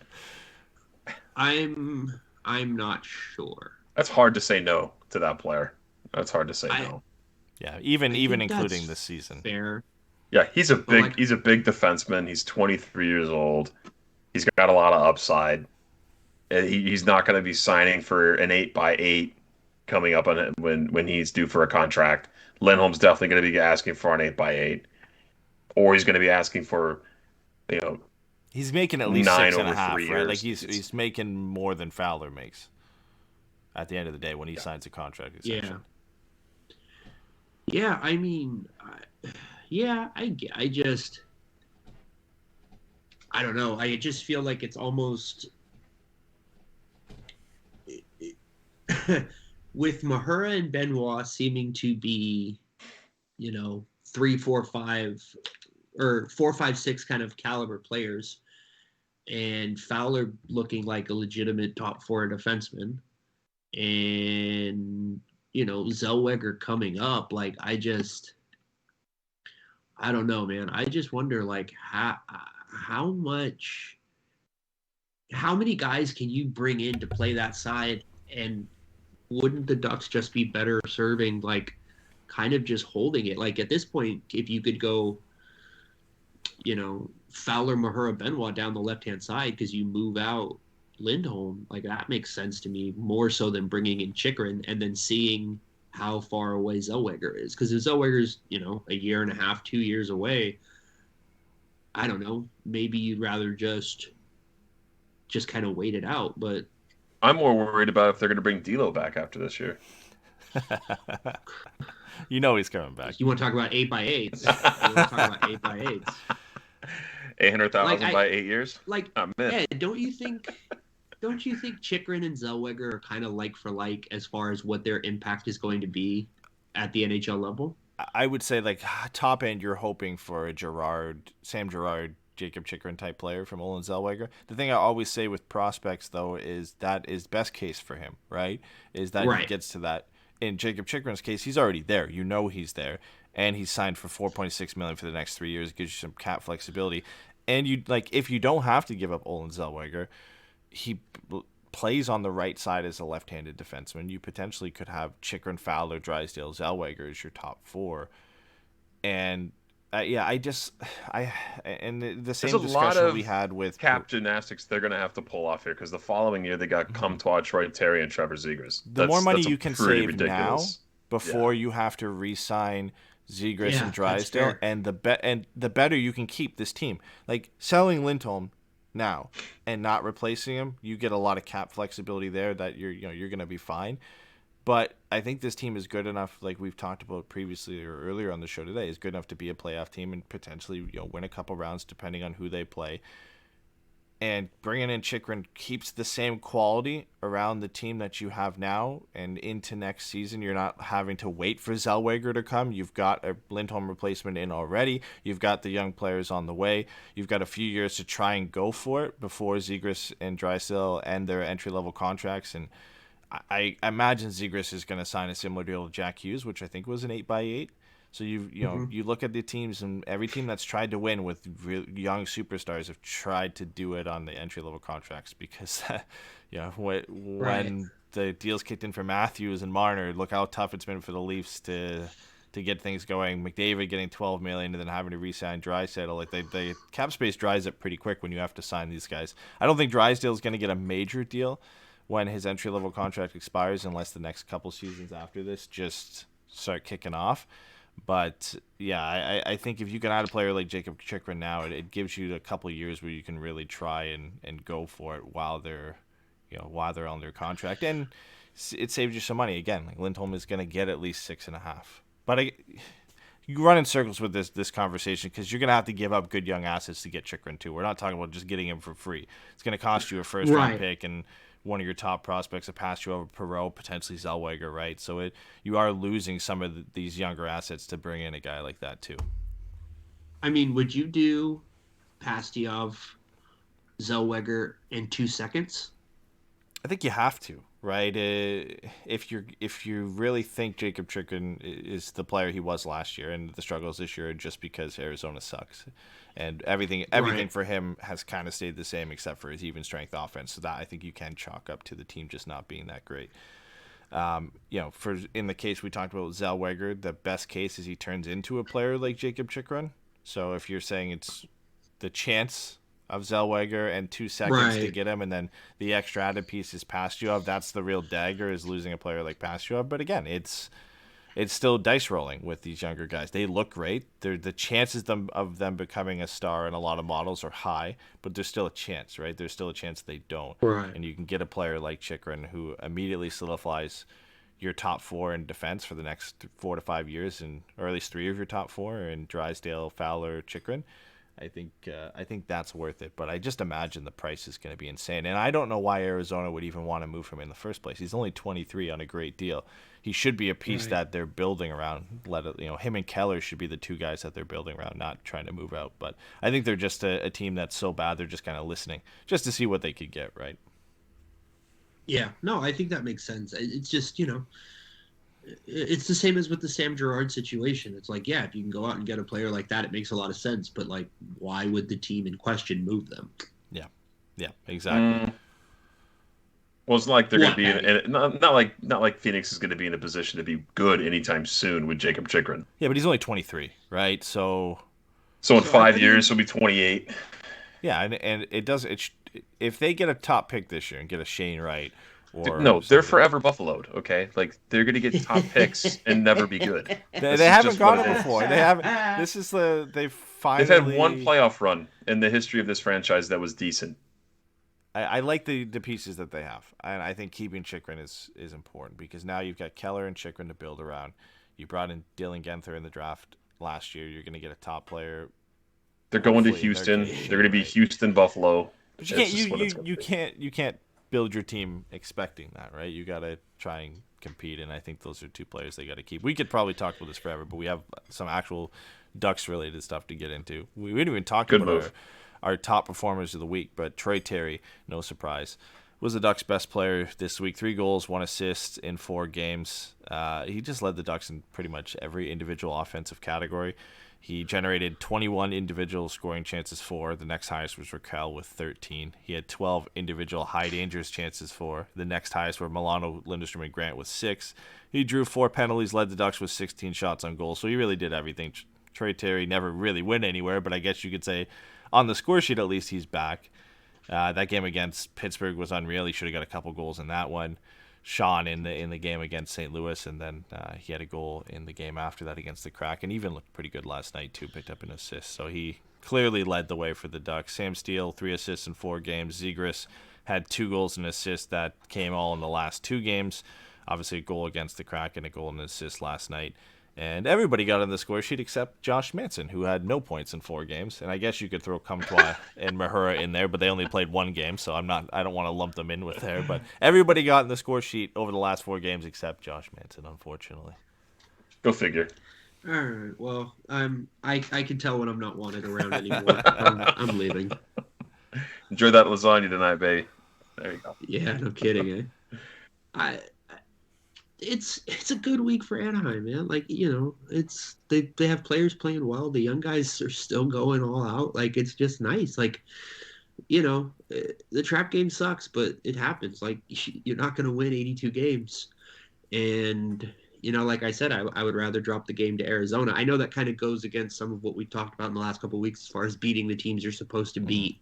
I'm not sure. That's hard to say no to that player. That's hard to say no. Yeah, even including this season. Fair. Yeah, he's a big defenseman. He's 23 years old. He's got a lot of upside. He's not going to be signing for an 8x8 coming up on it when he's due for a contract. Lindholm's definitely going to be asking for an 8x8, or he's going to be asking for, he's making at least 9 6.5, over 3 right? years. Like he's making more than Fowler makes at the end of the day when he signs a contract extension. Yeah, I mean, I don't know. I just feel like it's almost with Mahura and Benoit seeming to be, 3, 4, 5 or 4, 5, 6 kind of caliber players, and Fowler looking like a legitimate top 4 defenseman, and Zellweger coming up. Like I don't know, man. I just wonder, like, how many guys can you bring in to play that side, and wouldn't the Ducks just be better serving, like, kind of just holding it? Like at this point, if you could go, Fowler, Mahura, Benoit down the left-hand side because you move out Lindholm, like that makes sense to me more so than bringing in Chychrun and then seeing how far away Zellweger is. Because if Zellweger's, a year and a half, 2 years away, I don't know. Maybe you'd rather just just kind of wait it out. But I'm more worried about if they're going to bring D'Lo back after this year. You know he's coming back. you want to talk about 8x8s? You want to talk about 8x8s? 800,000 by 8 years. Like, I'm in. Ed, don't you think Chychrun and Zellweger are kind of like for like as far as what their impact is going to be at the NHL level? I would say like top end, you're hoping for a Sam Girard, Jacob Chychrun type player from Olen Zellweger. The thing I always say with prospects though is that is best case for him, right? Is that he gets to that. In Jacob Chychrun's case, he's already there. You know he's there, and he's signed for $4.6 million for the next 3 years. It gives you some cap flexibility, and you like if you don't have to give up Olen Zellweger, he plays on the right side as a left-handed defenseman. You potentially could have Chychrun, Fowler, Drysdale, Zellweger as your top four, and the same discussion we had with cap gymnastics they're going to have to pull off here because the following year they got Comtois, Troy Terry, and Trevor Zegras. The more money you can save ridiculous. Now before you have to re-sign Zegras and Drysdale, and the better you can keep this team. Like selling Lindholm now and not replacing him, you get a lot of cap flexibility there that you're going to be fine. But I think this team is good enough, like we've talked about previously or earlier on the show today, is good enough to be a playoff team and potentially win a couple rounds depending on who they play. And bringing in Chychrun keeps the same quality around the team that you have now, and into next season you're not having to wait for Zellweger to come. You've got a Lindholm replacement in already. You've got the young players on the way. You've got a few years to try and go for it before Zegras and Drysdale end their entry-level contracts. And I imagine Zegras is going to sign a similar deal with Jack Hughes, which I think was an 8x8. So you look at the teams, and every team that's tried to win with young superstars have tried to do it on the entry level contracts because when the deals kicked in for Matthews and Marner, look how tough it's been for the Leafs to get things going. McDavid getting $12 million and then having to re-sign Drysdale. Like the cap space dries up pretty quick when you have to sign these guys. I don't think Drysdale is going to get a major deal when his entry-level contract expires, unless the next couple seasons after this just start kicking off. But, yeah, I think if you can add a player like Jacob Chychrun now, it gives you a couple of years where you can really try and go for it while they're on their contract. And it saves you some money. Again, like Lindholm is going to get at least 6.5. But you run in circles with this conversation because you're going to have to give up good young assets to get Chychrun, too. We're not talking about just getting him for free. It's going to cost you a first-round pick and one of your top prospects that passed you over, Perreault, potentially Zellweger, right? So you are losing some of these younger assets to bring in a guy like that too. I mean, would you do Pastujov, Zellweger in 2 seconds? I think you have to, right? If you really think Jacob Chychrun is the player he was last year, and the struggles this year are just because Arizona sucks, and everything for him has kind of stayed the same except for his even strength offense. So that I think you can chalk up to the team just not being that great. In the case we talked about Zellweger, the best case is he turns into a player like Jacob Chychrun. So if you're saying it's the chance of Zellweger and 2 seconds to get him, and then the extra added piece is Pastujov, that's the real dagger, is losing a player like Pastujov. But again, it's still dice rolling with these younger guys. They look great. The chances of them becoming a star in a lot of models are high, but there's still a chance, right? There's still a chance they don't. Right. And you can get a player like Chychrun who immediately solidifies your top 4 in defense for the next 4 to 5 years, or at least 3 of your top 4 in Drysdale, Fowler, Chychrun. I think that's worth it, but I just imagine the price is going to be insane, and I don't know why Arizona would even want to move him in the first place. He's only 23 on a great deal. He should be a piece that they're building around. Him and Keller should be the 2 guys that they're building around, not trying to move out. But I think they're just a team that's so bad they're just kind of listening just to see what they could get, right? Yeah, no, I think that makes sense. It's just it's the same as with the Sam Girard situation. It's like, yeah, if you can go out and get a player like that, it makes a lot of sense. But like, why would the team in question move them? Yeah, exactly. Well, it's not like they're going to be not like Phoenix is going to be in a position to be good anytime soon with Jacob Chychrun. Yeah, but he's only 23, right? So in 5 years he'll be 28. Yeah, and it does. If they get a top pick this year and get a Shane Wright. They're forever buffaloed. Okay, like they're gonna get top picks and never be good. They haven't got it before. They haven't. They've had one playoff run in the history of this franchise that was decent. I like the pieces that they have. And I think keeping Chychrun is important because now you've got Keller and Chychrun to build around. You brought in Dylan Guenther in the draft last year. You're going to get a top player. They're going to Hopefully, Houston. they're They're going to be Houston, Buffalo. But That's just what it's gonna be. you can't build your team expecting that, right? You got to try and compete, and I think those are two players they got to keep. We could probably talk about this forever, but we have some actual Ducks related stuff to get into. We didn't even talk about our top performers of the week, but Troy Terry, no surprise, was the Ducks' best player this week. 3 goals, 1 assist in 4 games. He just led the Ducks in pretty much every individual offensive category. He generated 21 individual scoring chances for. The next highest was Raquel with 13. He had 12 individual high dangerous chances for. The next highest were Milano, Lindstrom, and Grant with 6. He drew 4 penalties, led the Ducks with 16 shots on goal. So he really did everything. Troy Terry never really went anywhere, but I guess you could say on the score sheet at least he's back. That game against Pittsburgh was unreal. He should have got a couple goals in that one. Sean in the game against St. Louis, and then he had a goal in the game after that against the Kraken. Even looked pretty good last night too. Picked up an assist, so he clearly led the way for the Ducks. Sam Steele 3 assists in 4 games. Zegras had 2 goals and assists that came all in the last 2 games. Obviously a goal against the Kraken, a goal and an assist last night. And everybody got on the score sheet except Josh Manson, who had no points in 4 games. And I guess you could throw Comtois and Mahura in there, but they only played 1 game, so I don't want to lump them in with there. But everybody got in the score sheet over the last 4 games except Josh Manson, unfortunately. Go figure. All right. Well, I can tell when I'm not wanted around anymore. I'm leaving. Enjoy that lasagna tonight, baby. There you go. Yeah, no kidding. It's a good week for Anaheim, man. Like, you know, it's they have players playing well. The young guys are still going all out. Like, it's just nice. Like, you know, the trap game sucks, but it happens. Like, you're not going to win 82 games. And, you know, like I said, I would rather drop the game to Arizona. I know that kind of goes against some of what we talked about in the last couple of weeks as far as beating the teams you're supposed to beat.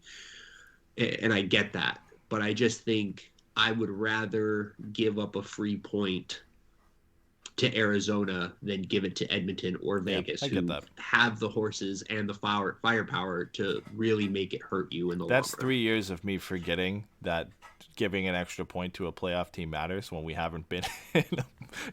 And I get that. But I just think I would rather give up a free point to Arizona than give it to Edmonton or Vegas, who have the horses and the firepower to really make it hurt you in the long run. That's 3 years of me forgetting that giving an extra point to a playoff team matters when we haven't been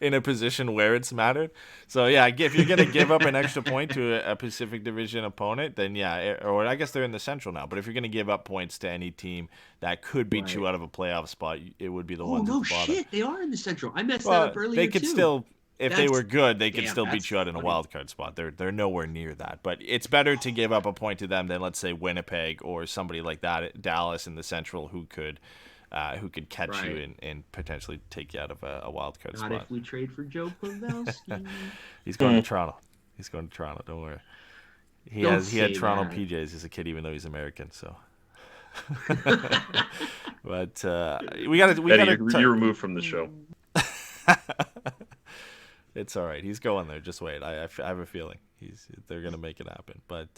in a position where it's mattered. So, yeah, if you're going to give up an extra point to a Pacific Division opponent, then, yeah, or I guess they're in the Central now. But if you're going to give up points to any team that could beat you out of a playoff spot, it would be the ones at the bottom. Oh, no shit. They are in the Central. I messed that up earlier, they could too. Still... If they were good, they could still beat you out in a wild card spot. They're nowhere near that. But it's better to give up a point to them than, let's say, Winnipeg or somebody like that, Dallas in the Central, who could catch you and potentially take you out of a wild card spot. Not if we trade for Joe Pavelski. He's going to Toronto. He's going to Toronto. Don't worry. He had Toronto PJs as a kid, even though he's American. So. But we got to. Eddie, you're removed from the show. It's all right. He's going there. Just wait. I have a feeling they're gonna make it happen. But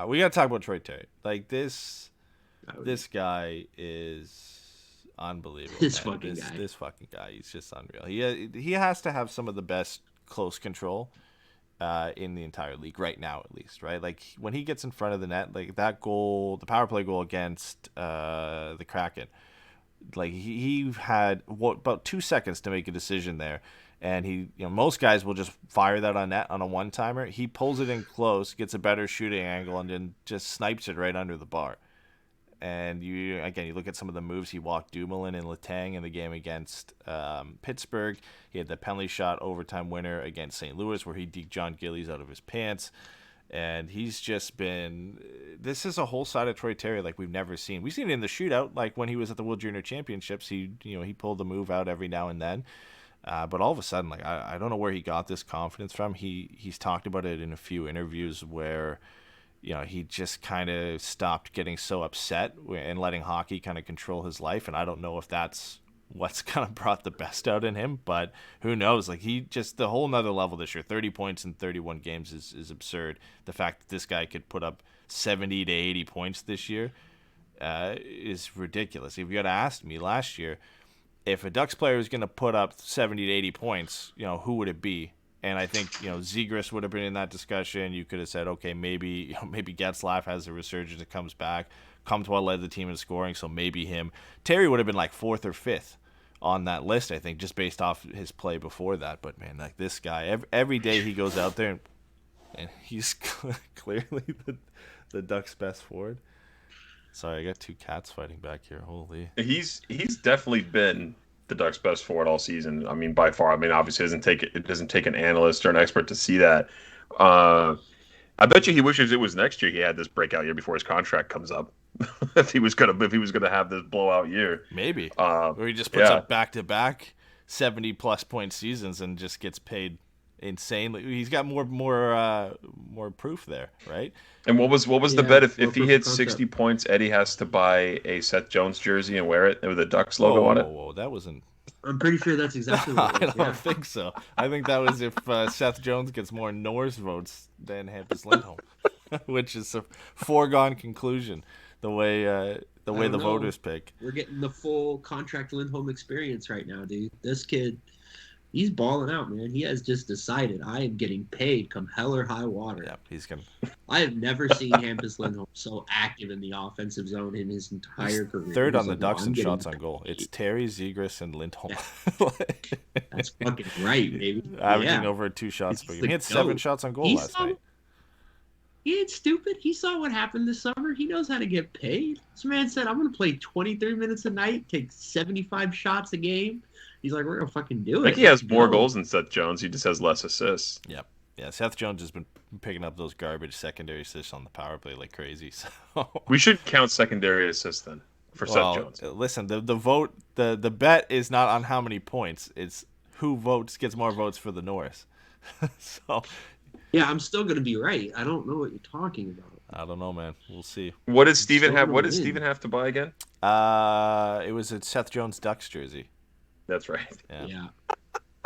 we gotta talk about Troy Terry. Like this guy is unbelievable. This fucking guy. He's just unreal. He has to have some of the best close control in the entire league right now, at least. Right. Like when he gets in front of the net, like that goal, the power play goal against the Kraken. Like he had about 2 seconds to make a decision there. And most guys will just fire that on net on a one-timer. He pulls it in close, gets a better shooting angle, and then just snipes it right under the bar. And you look at some of the moves. He walked Dumoulin and Letang in the game against Pittsburgh. He had the penalty shot overtime winner against St. Louis where he deked John Gillies out of his pants. And he's just been – this is a whole side of Troy Terry like we've never seen. We've seen it in the shootout, like when he was at the World Junior Championships. He pulled the move out every now and then. But all of a sudden, like I don't know where he got this confidence from. He's talked about it in a few interviews where, he just kind of stopped getting so upset and letting hockey kind of control his life. And I don't know if that's what's kind of brought the best out in him, but who knows? Like he just the whole nother level this year. 30 points in 31 games is absurd. The fact that this guy could put up 70 to 80 points this year is ridiculous. If you had asked me last year, if a Ducks player is going to put up 70 to 80 points, who would it be? And I think, Zegras would have been in that discussion. You could have said, okay, maybe Getzlaf has a resurgence and comes back. Comtois led the team in scoring, so maybe him. Terry would have been like 4th or 5th on that list, I think, just based off his play before that. But, man, like this guy, every day he goes out there, and he's clearly the Ducks' best forward. Sorry, I got 2 cats fighting back here. Holy. He's definitely been the Ducks' best forward all season. I mean, by far. I mean, obviously, it doesn't take an analyst or an expert to see that. I bet you he wishes it was next year he had this breakout year before his contract comes up. if he was gonna have this blowout year, maybe. Or he just puts up back-to-back 70-plus point seasons and just gets paid insanely. He's got more proof there, right? And what was the bet if he hits 60 points, Eddie has to buy a Seth Jones jersey and wear it with a Ducks logo on it? Whoa, that wasn't. I'm pretty sure that's exactly what it was. I don't think so. I think that was if Seth Jones gets more Norris votes than Hampus Lindholm, which is a foregone conclusion. The way the voters pick. We're getting the full contract Lindholm experience right now, dude. This kid, he's balling out, man. He has just decided, I am getting paid come hell or high water. Yeah, he's gonna. I have never seen Hampus Lindholm so active in the offensive zone in his entire career. Third on the Ducks in shots on goal. It's Terry, Zegras, and Lindholm. Yeah. That's fucking right, baby. Averaging over 2 shots per game. He had 7 shots on goal last night. He ain't stupid. He saw what happened this summer. He knows how to get paid. This man said, I'm going to play 23 minutes a night, take 75 shots a game. He's like, we're going to fucking do it. I think he has more goals than Seth Jones. He just has less assists. Yep. Yeah, Seth Jones has been picking up those garbage secondary assists on the power play like crazy. So we should count secondary assists then for Seth Jones. Listen, the vote, the bet is not on how many points. It's who gets more votes for the Norris. So... Yeah, I'm still going to be right. I don't know what you're talking about. I don't know, man. We'll see. What did Steven have? What did Steven have to buy again? It was a Seth Jones Ducks jersey. That's right. Yeah.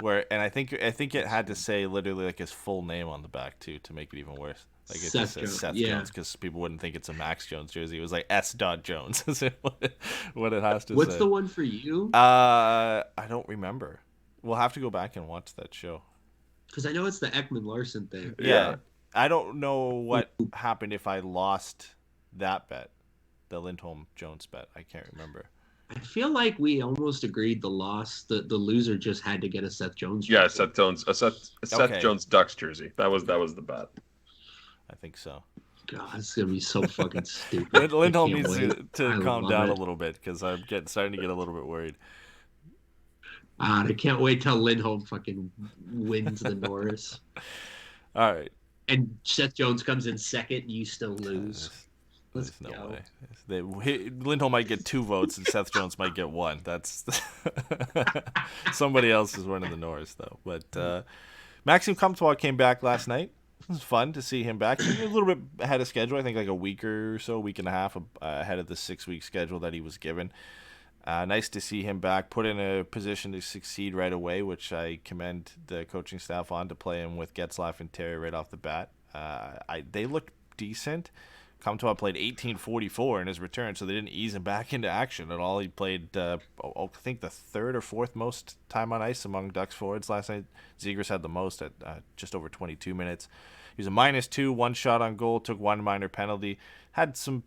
I think it had to say literally like his full name on the back too to make it even worse. Like it just says Seth Jones because people wouldn't think it's a Max Jones jersey. It was like S. Jones is what it has to say. What's the one for you? I don't remember. We'll have to go back and watch that show. Because I know it's the Ekman Larson thing. Yeah. I don't know what happened if I lost that bet, the Lindholm Jones bet. I can't remember. I feel like we almost agreed the loser just had to get a Seth Jones jersey. Yeah, Seth Jones, Seth Jones Ducks jersey. That was the bet. I think so. God, it's gonna be so fucking stupid. Lindholm needs to calm down a little bit because I'm starting to get a little bit worried. I can't wait till Lindholm fucking wins the Norris. All right. And Seth Jones comes in second, and you still lose. There's no way. Lindholm might get 2 votes, and Seth Jones might get 1. That's somebody else is winning the Norris, though. But Maxime Comtois came back last night. It was fun to see him back. He's a little bit ahead of schedule. I think like a week and a half ahead of the 6-week schedule that he was given. Nice to see him back, put in a position to succeed right away, which I commend the coaching staff on to play him with Getzlaf and Terry right off the bat. They looked decent. Comtois played 18:44 in his return, so they didn't ease him back into action at all. He played, I think, the 3rd or 4th most time on ice among Ducks forwards last night. Zegras had the most at just over 22 minutes. He was a -2, 1 shot on goal, took 1 minor penalty, had some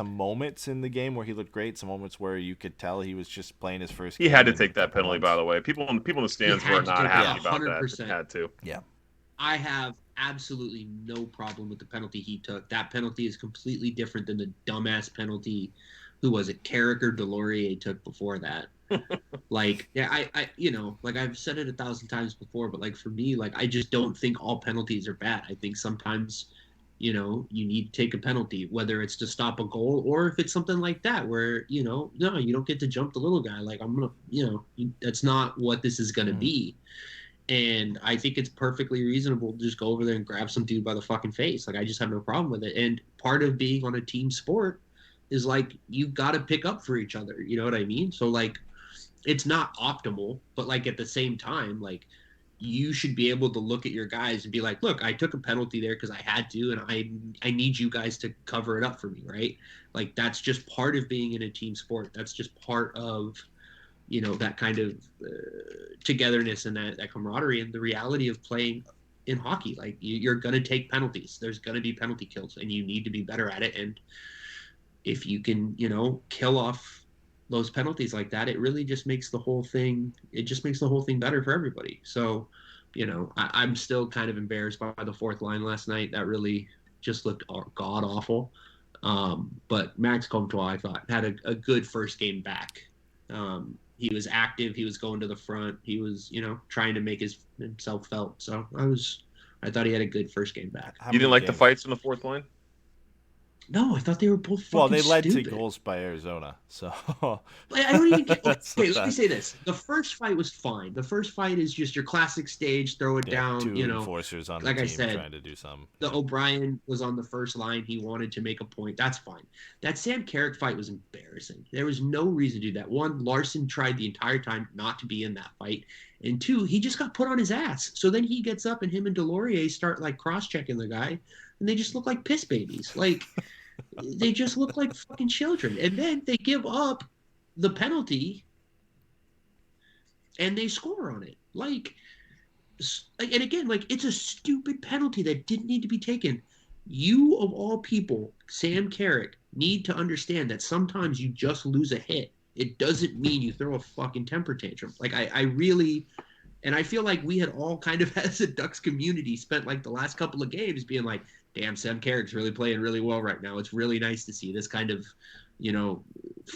moments in the game where he looked great, some moments where you could tell he was just playing his first game. He had to take that penalty, by the way. People in the stands were not happy about that. He had to. Yeah. I have absolutely no problem with the penalty he took. That penalty is completely different than the dumbass penalty, who was it, Carrick or Delorier took before that. Like, yeah, I like I've said it 1,000 times before, but like for me, like I just don't think all penalties are bad. I think sometimes you need to take a penalty, whether it's to stop a goal or if it's something like that where, no, you don't get to jump the little guy. Like, I'm going to, that's not what this is going to be. And I think it's perfectly reasonable to just go over there and grab some dude by the fucking face. Like, I just have no problem with it. And part of being on a team sport is, like, you've got to pick up for each other. You know what I mean? So, like, it's not optimal, but, like, at the same time, like, you should be able to look at your guys and be like, look, I took a penalty there because I had to, and I need you guys to cover it up for me, right? Like, that's just part of being in a team sport. That's just part of that kind of togetherness and that camaraderie and the reality of playing in hockey. Like you're going to take penalties. There's going to be penalty kills, and you need to be better at it. And if you can, kill off those penalties like that, it really just makes the whole thing. It just makes the whole thing better for everybody. So, I'm still kind of embarrassed by the fourth line last night. That really just looked god awful. But Max Comtois, I thought, had a good first game back. He was active. He was going to the front. He was, trying to make himself felt. So I thought he had a good first game back. You didn't like the fights on the fourth line? No, I thought they were both fucking Well, they led stupid. to goals by Arizona, so... I don't even get... Okay, let me say this. The first fight was fine. The first fight is just your classic stage, throw it down, two enforcers on like the I team said, trying to do something. The O'Brien was on the first line. He wanted to make a point. That's fine. That Sam Carrick fight was embarrassing. There was no reason to do that. One, Larson tried the entire time not to be in that fight. And two, he just got put on his ass. So then he gets up and him and Delorier start like cross-checking the guy, and they just look like piss babies. Like... They just look like fucking children. And then they give up the penalty and they score on it. And again, it's a stupid penalty that didn't need to be taken. You, of all people, Sam Carrick, need to understand that sometimes you just lose a hit. It doesn't mean you throw a fucking temper tantrum. I really... And I feel like we had all kind of, as a Ducks community, spent the last couple of games being like, damn, Sam Carrick's really playing really well right now. It's really nice to see this kind of,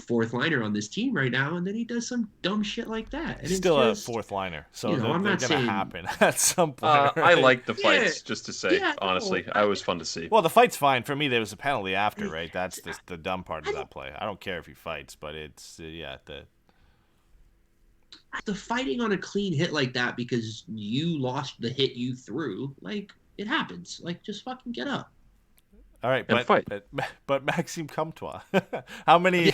fourth liner on this team right now. And then he does some dumb shit like that. And Still a fourth liner, so they're going to happen at some point. Right? I like the fights, just to say, honestly. It was fun to see. Well, the fight's fine. For me, there was a penalty after, right? That's the dumb part of that play. I don't care if he fights, but it's, the fighting on a clean hit like that because you lost the hit you threw, it happens. Just fucking get up. All right, but Maxime Comtois, how many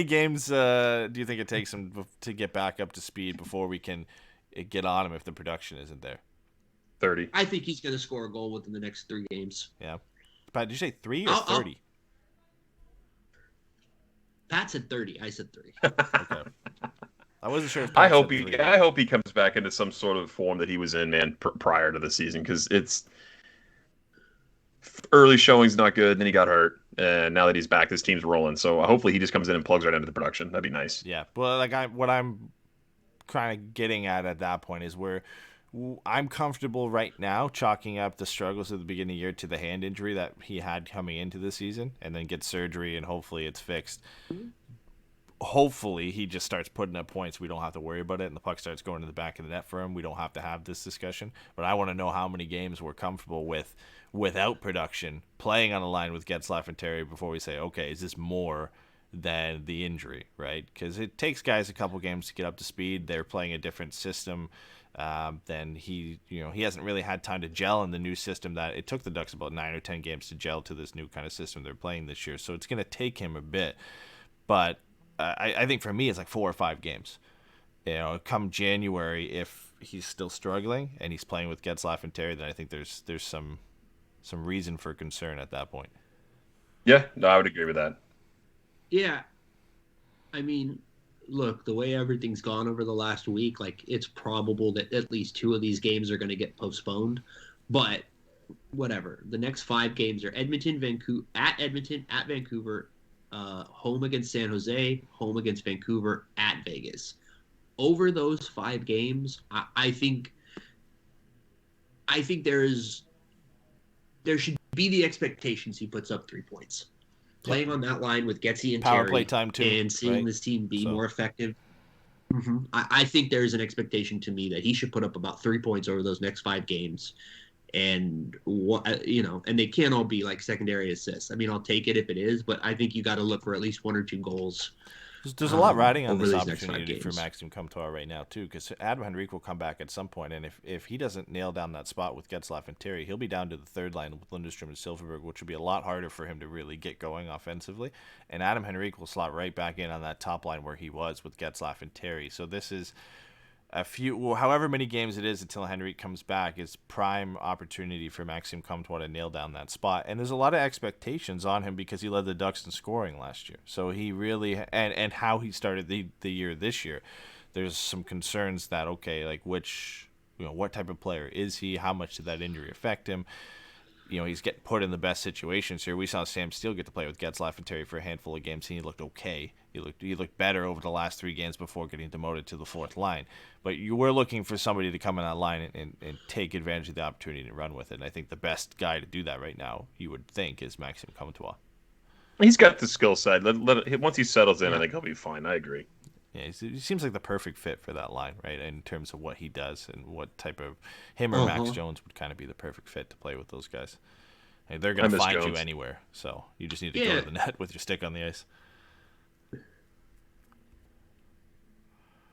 games do you think it takes him to get back up to speed before we can get on him if the production isn't there? 30. I think he's going to score a goal within the next 3 games. Yeah. Pat, did you say 3 or 30? Pat said 30. I said 3. Okay. I wasn't sure. I hope he comes back into some sort of form that he was in, man, prior to the season, because it's early showing's not good. Then he got hurt, and now that he's back, this team's rolling. So hopefully he just comes in and plugs right into the production. That'd be nice. Yeah, well, what I'm kind of getting at that point is where I'm comfortable right now chalking up the struggles at the beginning of the year to the hand injury that he had coming into the season, and then get surgery, and hopefully it's fixed. Hopefully he just starts putting up points. We don't have to worry about it, and the puck starts going to the back of the net for him. We don't have to have this discussion. But I want to know how many games we're comfortable with without production, playing on a line with Getzlaf and Terry before we say, okay, is this more than the injury, right? Because it takes guys a couple games to get up to speed. They're playing a different system. Then he hasn't really had time to gel in the new system that it took the Ducks about 9 or 10 games to gel to this new kind of system they're playing this year. So it's going to take him a bit. But I think for me, it's 4 or 5 games. Come January, if he's still struggling and he's playing with Getzlaf and Terry, then I think there's some reason for concern at that point. Yeah, no, I would agree with that. Yeah. I mean, look, the way everything's gone over the last week, it's probable that at least 2 of these games are going to get postponed. But whatever. The next 5 games are Edmonton, at Vancouver, home against San Jose, home against Vancouver, at Vegas. Over those 5 games, I think there should be the expectations he puts up 3 points. Playing on that line with Getzy and Power Terry play time too, and seeing right? this team be more effective. Mm-hmm. I think there's an expectation to me that he should put up about 3 points over those next 5 games. And and they can't all be secondary assists. I mean, I'll take it if it is, but I think you got to look for at least 1 or 2 goals. There's a lot riding on this next 5 opportunity for games. Maxime Comtois right now too, because Adam Henrique will come back at some point, and if he doesn't nail down that spot with Getzlaf and Terry, he'll be down to the third line with Lundestrom and Silverberg, which will be a lot harder for him to really get going offensively. And Adam Henrique will slot right back in on that top line where he was with Getzlaf and Terry. So this is however many games it is until Henrique comes back, is prime opportunity for Maxime Comtois to nail down that spot. And there's a lot of expectations on him because he led the Ducks in scoring last year. So he really, and how he started the year this year, there's some concerns that, okay, like what type of player is he? How much did that injury affect him? He's getting put in the best situations here. We saw Sam Steele get to play with Getzlaf and Terry for a handful of games, and he looked okay. He looked better over the last 3 games before getting demoted to the 4th line. But you were looking for somebody to come in that line and take advantage of the opportunity and run with it. And I think the best guy to do that right now, you would think, is Maxime Comtois. He's got the skill set. Once he settles in, I think he'll be fine. I agree. Yeah, he seems like the perfect fit for that line, right? In terms of what he does and what type of him or Max Jones would kind of be the perfect fit to play with those guys. And they're going to find you anywhere, so you just need to go to the net with your stick on the ice.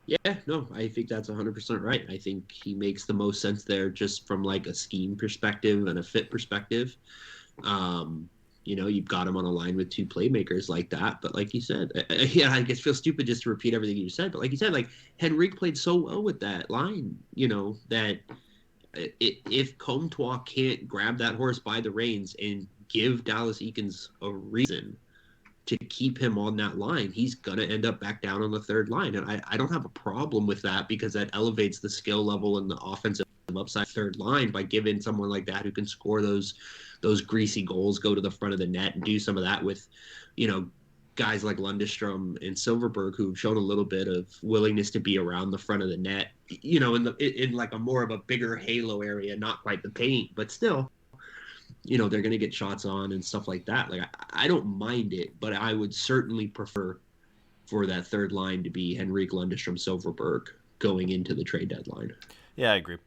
Yeah, no, I think that's 100% right. I think he makes the most sense there just from like a scheme perspective and a fit perspective. You've got him on a line with 2 playmakers like that. But like you said, I guess feel stupid just to repeat everything you said. But like you said, like Henrique played so well with that line, that if Comtois can't grab that horse by the reins and give Dallas Eakins a reason to keep him on that line, he's going to end up back down on the 3rd line. And I don't have a problem with that because that elevates the skill level and the offensive upside 3rd line by giving someone like that who can score those greasy goals, go to the front of the net and do some of that with, guys like Lundestrom and Silverberg who've shown a little bit of willingness to be around the front of the net, in like a more of a bigger halo area, not quite the paint, but still, they're going to get shots on and stuff like that. Like, I don't mind it, but I would certainly prefer for that 3rd line to be Henrique, Lundestrom, Silverberg going into the trade deadline. Yeah, I agree.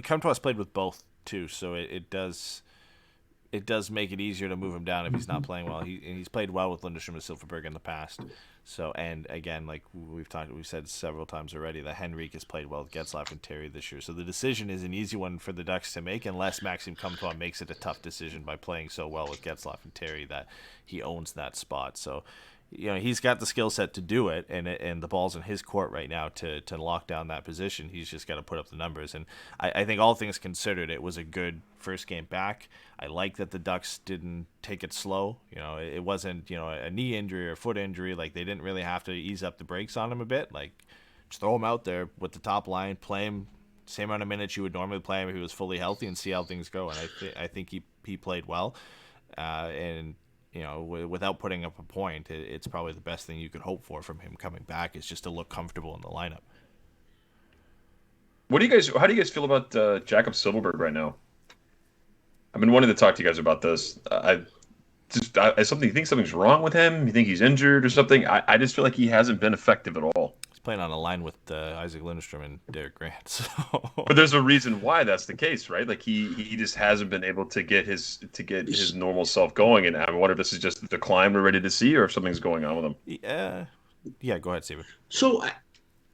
Comtois played with both too, so it does make it easier to move him down if he's not playing well. He's played well with Lundestrom and Silverberg in the past. So, and again, like we've said several times already, that Henrique has played well with Getzlaf and Terry this year. So the decision is an easy one for the Ducks to make, unless Maxime Comtois makes it a tough decision by playing so well with Getzlaf and Terry that he owns that spot. So, he's got the skill set to do it, and the ball's in his court right now to lock down that position. He's just got to put up the numbers. And I think all things considered, it was a good first game back. I like that the Ducks didn't take it slow. It wasn't, a knee injury or foot injury. Like, they didn't really have to ease up the brakes on him a bit. Like, just throw him out there with the top line, play him same amount of minutes you would normally play him if he was fully healthy, and see how things go. And I think he played well. And without putting up a point, it's probably the best thing you could hope for from him coming back, is just to look comfortable in the lineup. How do you guys feel about Jakob Silverberg right now? I've been wanting to talk to you guys about this. You think something's wrong with him? You think he's injured or something? I just feel like he hasn't been effective at all. He's playing on a line with Isaac Lindstrom and Derek Grant. So. But there's a reason why that's the case, right? Like he just hasn't been able to get his normal self going. And I wonder if this is just the decline we're ready to see, or if something's going on with him. Yeah. Go ahead, Steven. So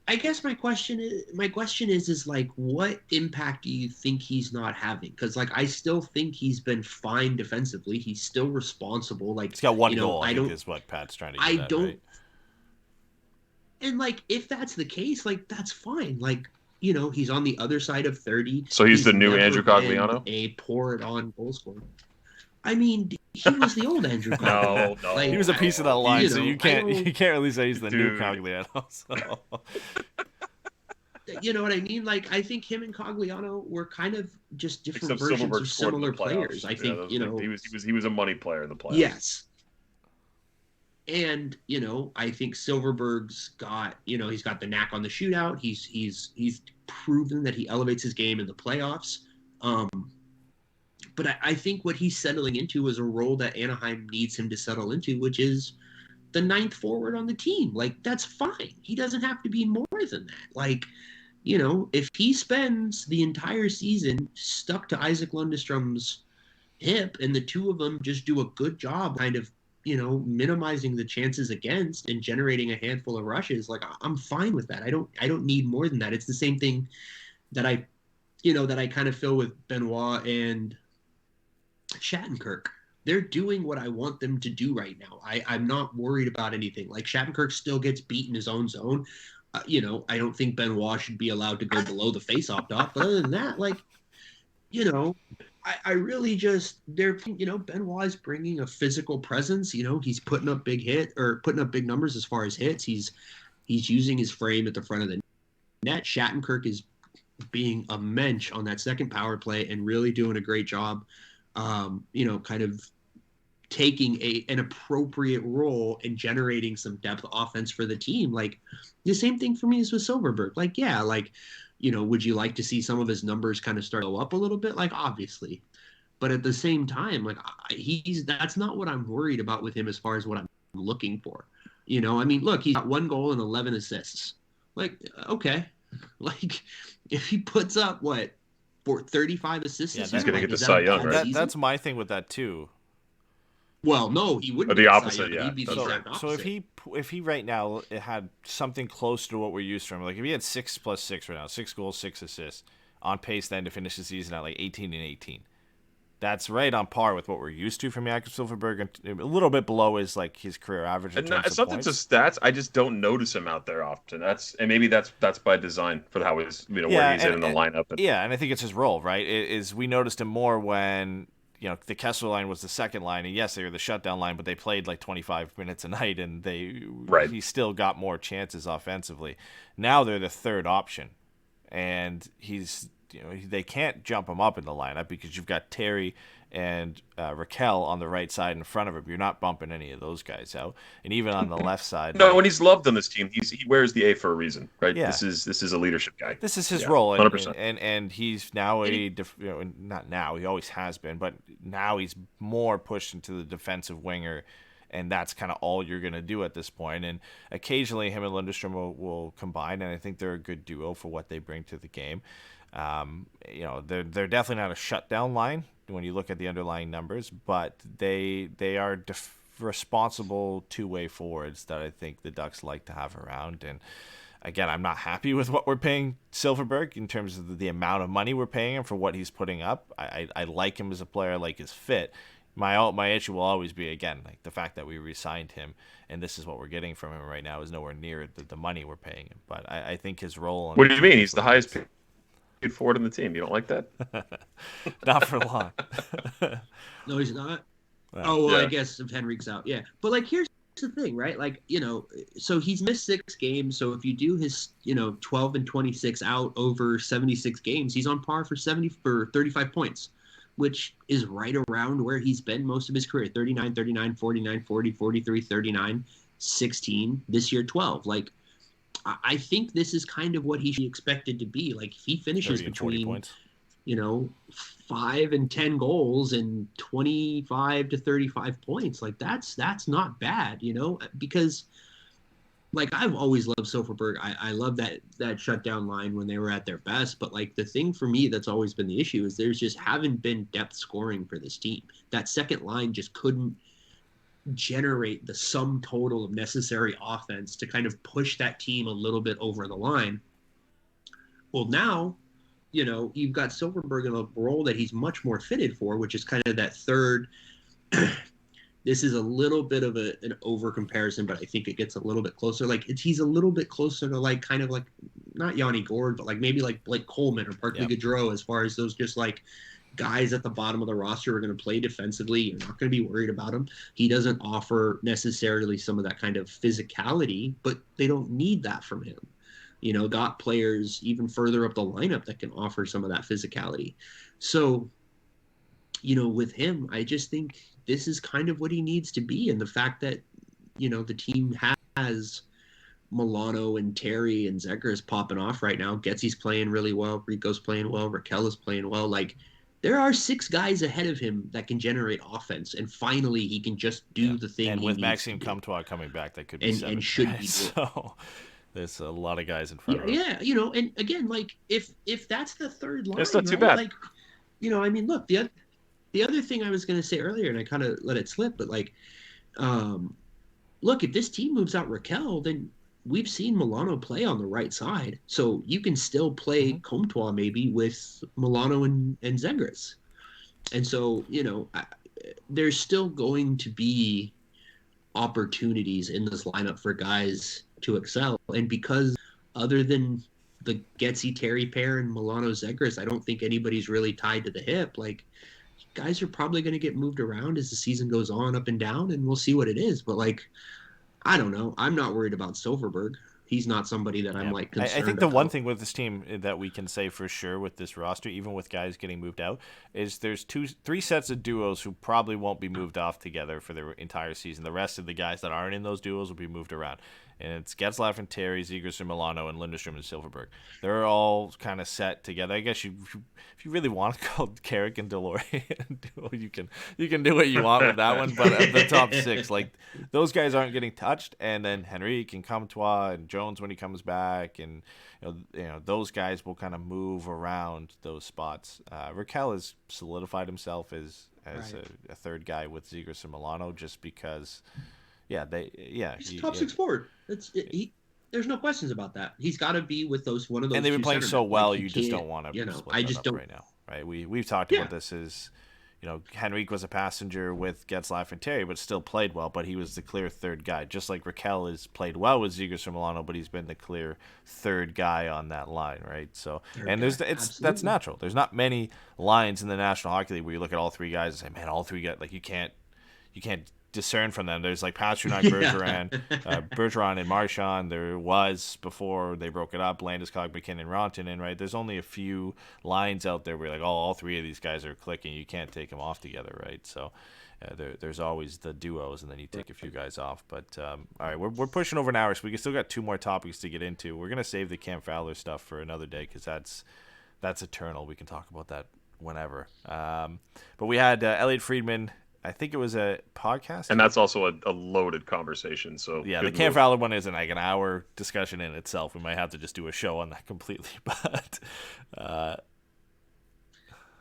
I guess my question is like, what impact do you think he's not having? Because like, I still think he's been fine defensively. He's still responsible. Like, he's got one goal. I think is what Pat's trying to get at, right? And like, if that's the case, like, that's fine. Like, he's on the other side of 30. So he's the new Andrew Cogliano? A pour-it-on goal scorer. I mean, he was the old Andrew Cogliano. No. Like, he was a piece of that line, so you can't really say he's the new Cogliano. So. You know what I mean? Like, I think him and Cogliano were kind of just different versions of similar players. I think, he was a money player in the playoffs. Yes. And, I think Silverberg's got, he's got the knack on the shootout. He's proven that he elevates his game in the playoffs. But I think what he's settling into is a role that Anaheim needs him to settle into, which is the 9th forward on the team. Like, that's fine. He doesn't have to be more than that. Like, if he spends the entire season stuck to Isaac Lundstrom's hip and the two of them just do a good job kind of, minimizing the chances against and generating a handful of rushes, like, I'm fine with that. I don't need more than that. It's the same thing that I kind of feel with Benoit and Shattenkirk. They're doing what I want them to do right now. I'm not worried about anything. Like, Shattenkirk still gets beat in his own zone. I don't think Benoit should be allowed to go below the faceoff dot. But other than that, like, I really just Benoit is bringing a physical presence. He's putting up putting up big numbers as far as hits. He's using his frame at the front of the net. Shattenkirk is being a mensch on that second power play and really doing a great job. Kind of taking an appropriate role and generating some depth offense for the team. Like the same thing for me is with Silfverberg. Like, yeah, like, would you like to see some of his numbers kind of start to go up a little bit? Like, obviously. But at the same time, like that's not what I'm worried about with him as far as what I'm looking for. Look, he's got 1 goal and 11 assists. Like, okay. Like, if he puts up, for 35 assists, he's going to get the Cy Young, right? That's my thing with that, too. Well, no, he wouldn't. Or the opposite, yeah. He'd be the exact opposite. So if he right now had something close to what we're used from, like if he had 6 plus 6 right now, 6 goals, 6 assists, on pace then to finish the season at like 18 and 18. That's right on par with what we're used to from Jakob Silfverberg, and a little bit below his career average. It's nothing to stats. I just don't notice him out there often. And maybe that's by design for how he's where he's in the lineup. And I think it's his role, right? Is we noticed him more when the Kessler line was the second line, and yes, they were the shutdown line, but they played like 25 minutes a night, and he still got more chances offensively. Now they're the third option, and he's. They can't jump him up in the lineup because you've got Terry and Raquel on the right side in front of him. You're not bumping any of those guys out. And even on the left side. No, when he's loved on this team, he wears the A for a reason, right? Yeah. This is a leadership guy. This is his role. 100%. And he's now not now, he always has been, but now he's more pushed into the defensive winger. And that's kind of all you're going to do at this point. And occasionally him and Lundestrom will combine, and I think they're a good duo for what they bring to the game. They're definitely not a shutdown line when you look at the underlying numbers, but they are responsible two-way forwards that I think the Ducks like to have around. And again, I'm not happy with what we're paying Silfverberg in terms of the amount of money we're paying him for what he's putting up. I like him as a player, I like his fit. My issue will always be, again, like the fact that we re-signed him, and this is what we're getting from him right now is nowhere near the money we're paying him. But I think his role. What do you mean? He's the highest paid forward in the team. You don't like that? Not for long. No, he's not. I guess if Henrique's out, yeah. But here's the thing, right? So he's missed 6 games. So if you do his 12 and 26 out over 76 games, he's on par for 35 points, which is right around where he's been most of his career. 39, 39, 49, 40, 43, 39, 16. This year 12. I think this is kind of what he should be expected to be. If he finishes between 5 and 10 goals and 25 to 35 points, that's not bad, because I've always loved Silfverberg. I love that shutdown line when they were at their best. But the thing for me that's always been the issue is there's just haven't been depth scoring for this team. That second line just couldn't generate the sum total of necessary offense to kind of push that team a little bit over the line. Well, now, you've got Silfverberg in a role that he's much more fitted for, which is kind of that third. This is a little bit of an over comparison, but I think it gets a little bit closer. He's a little bit closer to not Yanni Gourde, but maybe Blake Coleman or Parkley Gaudreau, as far as those just guys at the bottom of the roster who are going to play defensively. You're not going to be worried about him. He doesn't offer necessarily some of that kind of physicality, but they don't need that from him. Got players even further up the lineup that can offer some of that physicality. So, with him, I just think this is kind of what he needs to be. And the fact that, the team has Milano and Terry and Zegras popping off right now. Getsy's playing really well. Rico's playing well. Raquel is playing well. There are 6 guys ahead of him that can generate offense, and finally he can just do the thing. And he with needs Maxime to Comtois coming back, that could be 7 and should guys. be. So there's a lot of guys in front of him. Yeah, and again, if that's the third line, it's not too bad. Look, the other thing I was going to say earlier, and I kind of let it slip, but look, if this team moves out Raquel, then we've seen Milano play on the right side, so you can still play Comtois maybe with Milano and Zegras. And so, there's still going to be opportunities in this lineup for guys to excel. And because other than the Getsy Terry pair and Milano Zegras, I don't think anybody's really tied to the hip. Like, guys are probably going to get moved around as the season goes on, up and down, and we'll see what it is. But like, I don't know. I'm not worried about Silverberg. He's not somebody that I'm like concerned I think the one about. thing with this team that we can say for sure with this roster, even with guys getting moved out, is there's three sets of duos who probably won't be moved off together for the entire season. The rest of the guys that aren't in those duos will be moved around. And it's Getzlaf and Terry, Zegras and Milano, and Lindstrom and Silverberg. They're all kind of set together. I guess if you really want to call Carrick and Delory duo, you can do what you want with that one. But of the top six, like, those guys aren't getting touched. And then Henrique and Comtois and Jones when he comes back, and you know those guys will kind of move around those spots. Raquel has solidified himself as Right. a third guy with Zegras and Milano just because. He's a top six forward. There's no questions about that. He's got to be with one of those. And they've been two playing centermen. so well, Like, you just don't want to. I just don't. Right now, right? We've talked about this as, Henrique was a passenger with Getzlaf and Terry, but still played well. But he was the clear third guy, just like Raquel has played well with Zegras and Milano, but he's been the clear third guy on that line, right? So, that's natural. There's not many lines in the National Hockey League where you look at all three guys and say, man, all three guys, like, you can't discern from them. There's like Pasternak, Bergeron, and Marchand. There was before they broke it up, Landeskog, McKinnon, Rantanen, right? There's only a few lines out there where you're like, all three of these guys are clicking. You can't take them off together, right? So there's always the duos, and then you take a few guys off. But all right, we're pushing over an hour, so we still got two more topics to get into. We're gonna save the Cam Fowler stuff for another day because that's eternal. We can talk about that whenever. But we had Elliot Friedman. I think it was a podcast. And that's also a loaded conversation. So yeah, the Cam Fowler one isn't like an hour discussion in itself. We might have to just do a show on that completely. But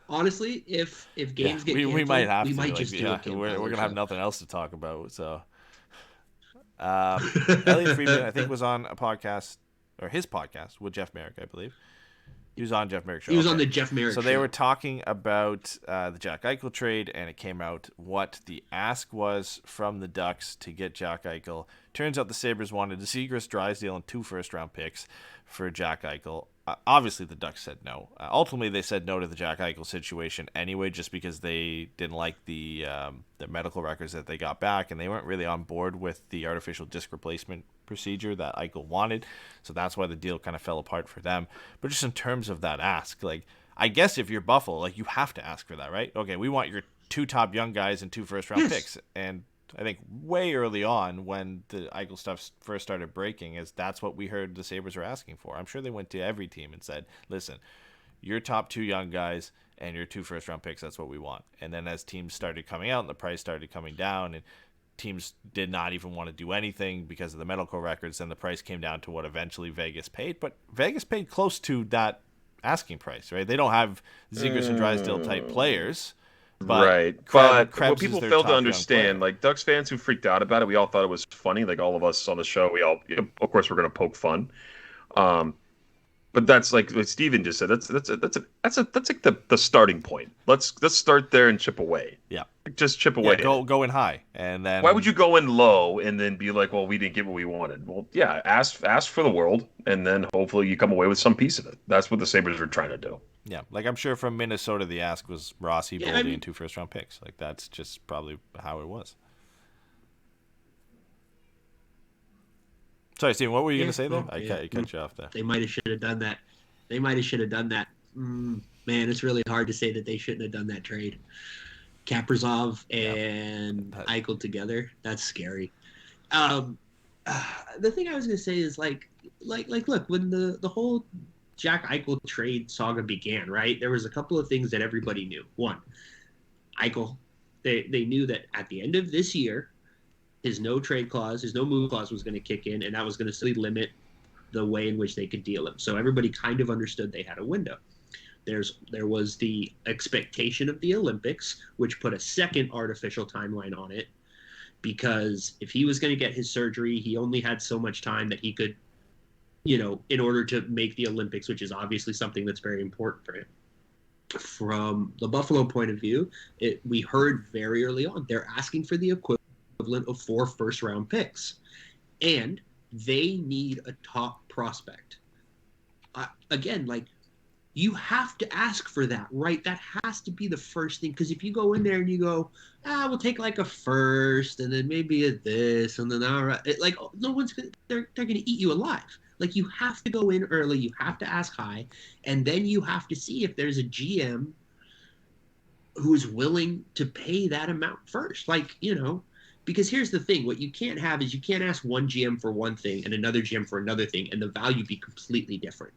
honestly, if games get canceled, we might have to. Might just do a Cam we're Fowler gonna have show. nothing else to talk about. So Elliot Friedman, I think, was on a podcast, or his podcast with Jeff Merrick, I believe. He was on Jeff Merrick's show. He was on the Jeff Merrick show. So they were talking about the Jack Eichel trade, and it came out what the ask was from the Ducks to get Jack Eichel. Turns out the Sabres wanted Zegras, Drysdale, and 2 first-round picks for Jack Eichel. Obviously, the Ducks said no. Ultimately, they said no to the Jack Eichel situation anyway, just because they didn't like the medical records that they got back, and they weren't really on board with the artificial disc replacement procedure that Eichel wanted. So that's why the deal kind of fell apart for them. But just in terms of that ask, like, I guess if you're Buffalo, like, you have to ask for that, right? Okay, we want your 2 top young guys and 2 first-round picks. And I think way early on when the Eichel stuff first started breaking, that's what we heard the Sabres were asking for. I'm sure they went to every team and said, listen, your top 2 young guys and your 2 first-round picks, that's what we want. And then as teams started coming out and the price started coming down and teams did not even want to do anything because of the medical records, and the price came down to what eventually Vegas paid. But Vegas paid close to that asking price, right? They don't have Zegras and Drysdale type players. But right. Krebs what people fail to understand, like Ducks fans who freaked out about it, we all thought it was funny. Like all of us on the show, we all, of course, we're going to poke fun. But that's like Steven just said. That's like the starting point. Let's start there and chip away. Yeah, just chip away. Yeah, go in high, and then why would you go in low and then be like, well, we didn't get what we wanted? Well, yeah, ask for the world, and then hopefully you come away with some piece of it. That's what the Sabres are trying to do. Yeah, like I'm sure from Minnesota, the ask was Rossi, Boldy, and 2 first-round picks. Like that's just probably how it was. Sorry, Steven, what were you going to say there? I cut you off there. They might have should have done that. Man, it's really hard to say that they shouldn't have done that trade. Kaprizov and Eichel together. That's scary. The thing I was going to say is like, look, when the whole Jack Eichel trade saga began, right? There was a couple of things that everybody knew. One, Eichel, they knew that at the end of this year, his no trade clause, his no move clause was going to kick in, and that was going to still limit the way in which they could deal him. So everybody kind of understood they had a window. There was the expectation of the Olympics, which put a second artificial timeline on it, because if he was going to get his surgery, he only had so much time that he could, in order to make the Olympics, which is obviously something that's very important for him. From the Buffalo point of view, we heard very early on, they're asking for the equivalent of 4 first-round picks. And they need a top prospect again, like, you have to ask for that, right? That has to be the first thing. Because if you go in there and you go, we'll take like a first, and then maybe a this, and then all right, like, no one's gonna, they're gonna eat you alive. Like, you have to go in early, you have to ask high, and then you have to see if there's a GM who is willing to pay that amount first. Like, because here's the thing: what you can't have is you can't ask one GM for one thing and another GM for another thing, and the value be completely different.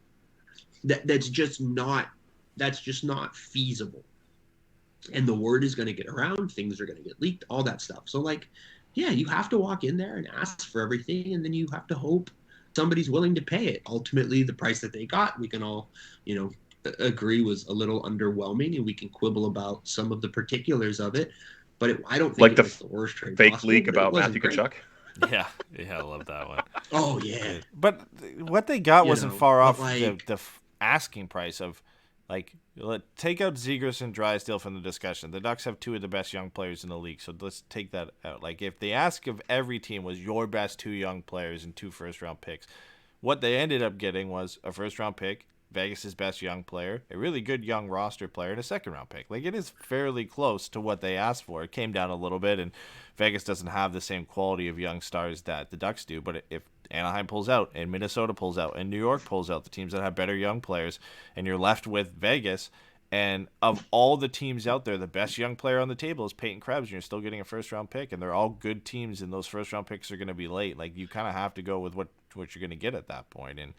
That's just not feasible, and the word is going to get around, things are going to get leaked, all that stuff. So, like, yeah, you have to walk in there and ask for everything, and then you have to hope somebody's willing to pay it. Ultimately, the price that they got, we can all agree was a little underwhelming, and we can quibble about some of the particulars of it, but I don't think like it was the worst trade fake possible, leak about Matthew great. Tkachuk. Yeah, I love that one. Oh yeah, but what they got wasn't far off like, the asking price of, like, take out Zegras and Drysdale from the discussion. The Ducks have two of the best young players in the league, so let's take that out. Like, if the ask of every team was your best two young players and 2 first-round picks, what they ended up getting was a first-round pick, Vegas' best young player, a really good young roster player, and a second-round pick. Like, it is fairly close to what they asked for. It came down a little bit, and Vegas doesn't have the same quality of young stars that the Ducks do, but if Anaheim pulls out, and Minnesota pulls out, and New York pulls out, the teams that have better young players, and you're left with Vegas, and of all the teams out there, the best young player on the table is Peyton Krebs, and you're still getting a first-round pick, and they're all good teams, and those first-round picks are going to be late. Like, you kind of have to go with what you're going to get at that point, and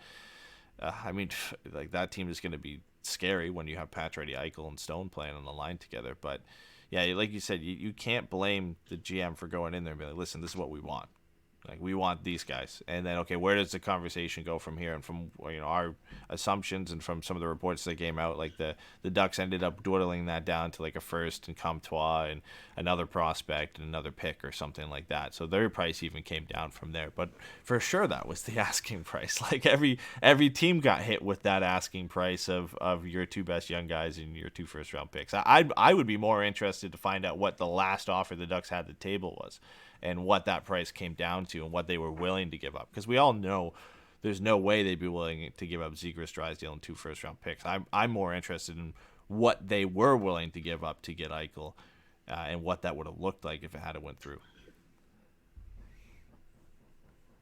I mean, like, that team is going to be scary when you have Eddy, Eichel, and Stone playing on the line together, but yeah, like you said, you can't blame the GM for going in there and be like, listen, this is what we want. Like, we want these guys. And then, okay, where does the conversation go from here? And from, our assumptions and from some of the reports that came out, like, the Ducks ended up dwindling that down to like a first and Comtois and another prospect and another pick or something like that. So their price even came down from there. But for sure, that was the asking price. Like, every team got hit with that asking price of your 2 best young guys and your 2 first-round picks. I would be more interested to find out what the last offer the Ducks had at the table was, and what that price came down to, and what they were willing to give up. Because we all know there's no way they'd be willing to give up Zegras, Drysdale, and 2 first-round picks. I'm more interested in what they were willing to give up to get Eichel, and what that would have looked like if it had went through.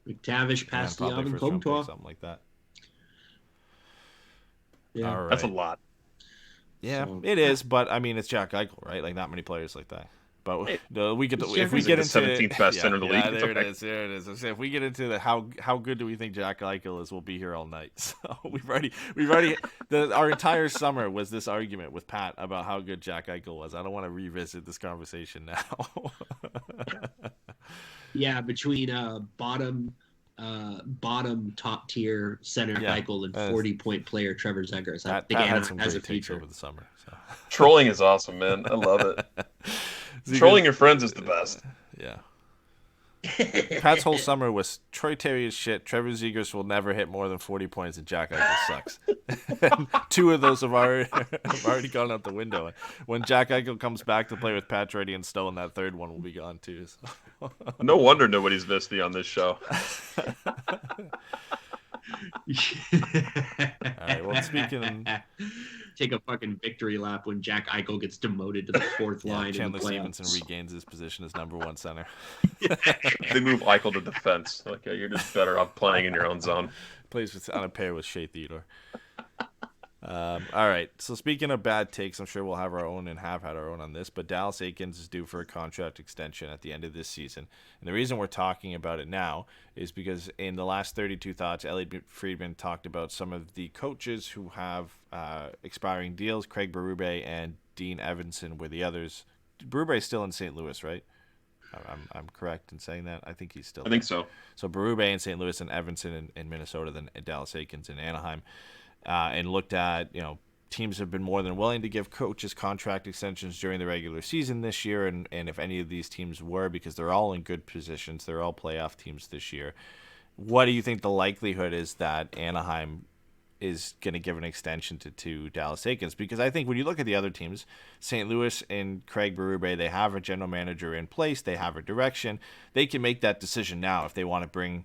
McTavish, Pastillon, and Comtois. Something like that. Yeah, all right. That's a lot. Yeah, it is, but I mean, it's Jack Eichel, right? Like, not many players like that. But if we get into 17th best center in the league, there it is. If we get into how good do we think Jack Eichel is, we'll be here all night. So we've already our entire summer was this argument with Pat about how good Jack Eichel was. I don't want to revisit this conversation now. Yeah, between bottom top tier center Eichel and 40-point player Trevor Zegras. I think Pat had some has a great takes future over the summer. So. Trolling is awesome, man. I love it. Trolling your friends is the best. Yeah. Pat's whole summer was Troy Terry is shit. Trevor Zegras will never hit more than 40 points, and Jack Eichel sucks. And 2 of those have already gone out the window. When Jack Eichel comes back to play with Eddy and Stone, that third one will be gone too. So. No wonder nobody's missed me on this show. All right. Well, speaking. Take a fucking victory lap when Jack Eichel gets demoted to the 4th line. Chandler in the Stevenson regains his position as number 1 center. They move Eichel to defense. Like, you're just better off playing in your own zone. Plays on a pair with Shea Theodore. All right. So speaking of bad takes, I'm sure we'll have our own and have had our own on this, but Dallas Eakins is due for a contract extension at the end of this season. And the reason we're talking about it now is because in the last 32 Thoughts, Elliot Friedman talked about some of the coaches who have expiring deals. Craig Berube and Dean Evanson were the others. Berube's still in St. Louis, right? I'm correct in saying that? I think he's still I think so. So Berube in St. Louis and Evanson in Minnesota, then Dallas Eakins in Anaheim. And looked at, teams have been more than willing to give coaches contract extensions during the regular season this year, and if any of these teams were, because they're all in good positions, they're all playoff teams this year. What do you think the likelihood is that Anaheim is going to give an extension to Dallas Eakins? Because I think when you look at the other teams, St. Louis and Craig Berube, they have a general manager in place, they have a direction. They can make that decision now if they want to bring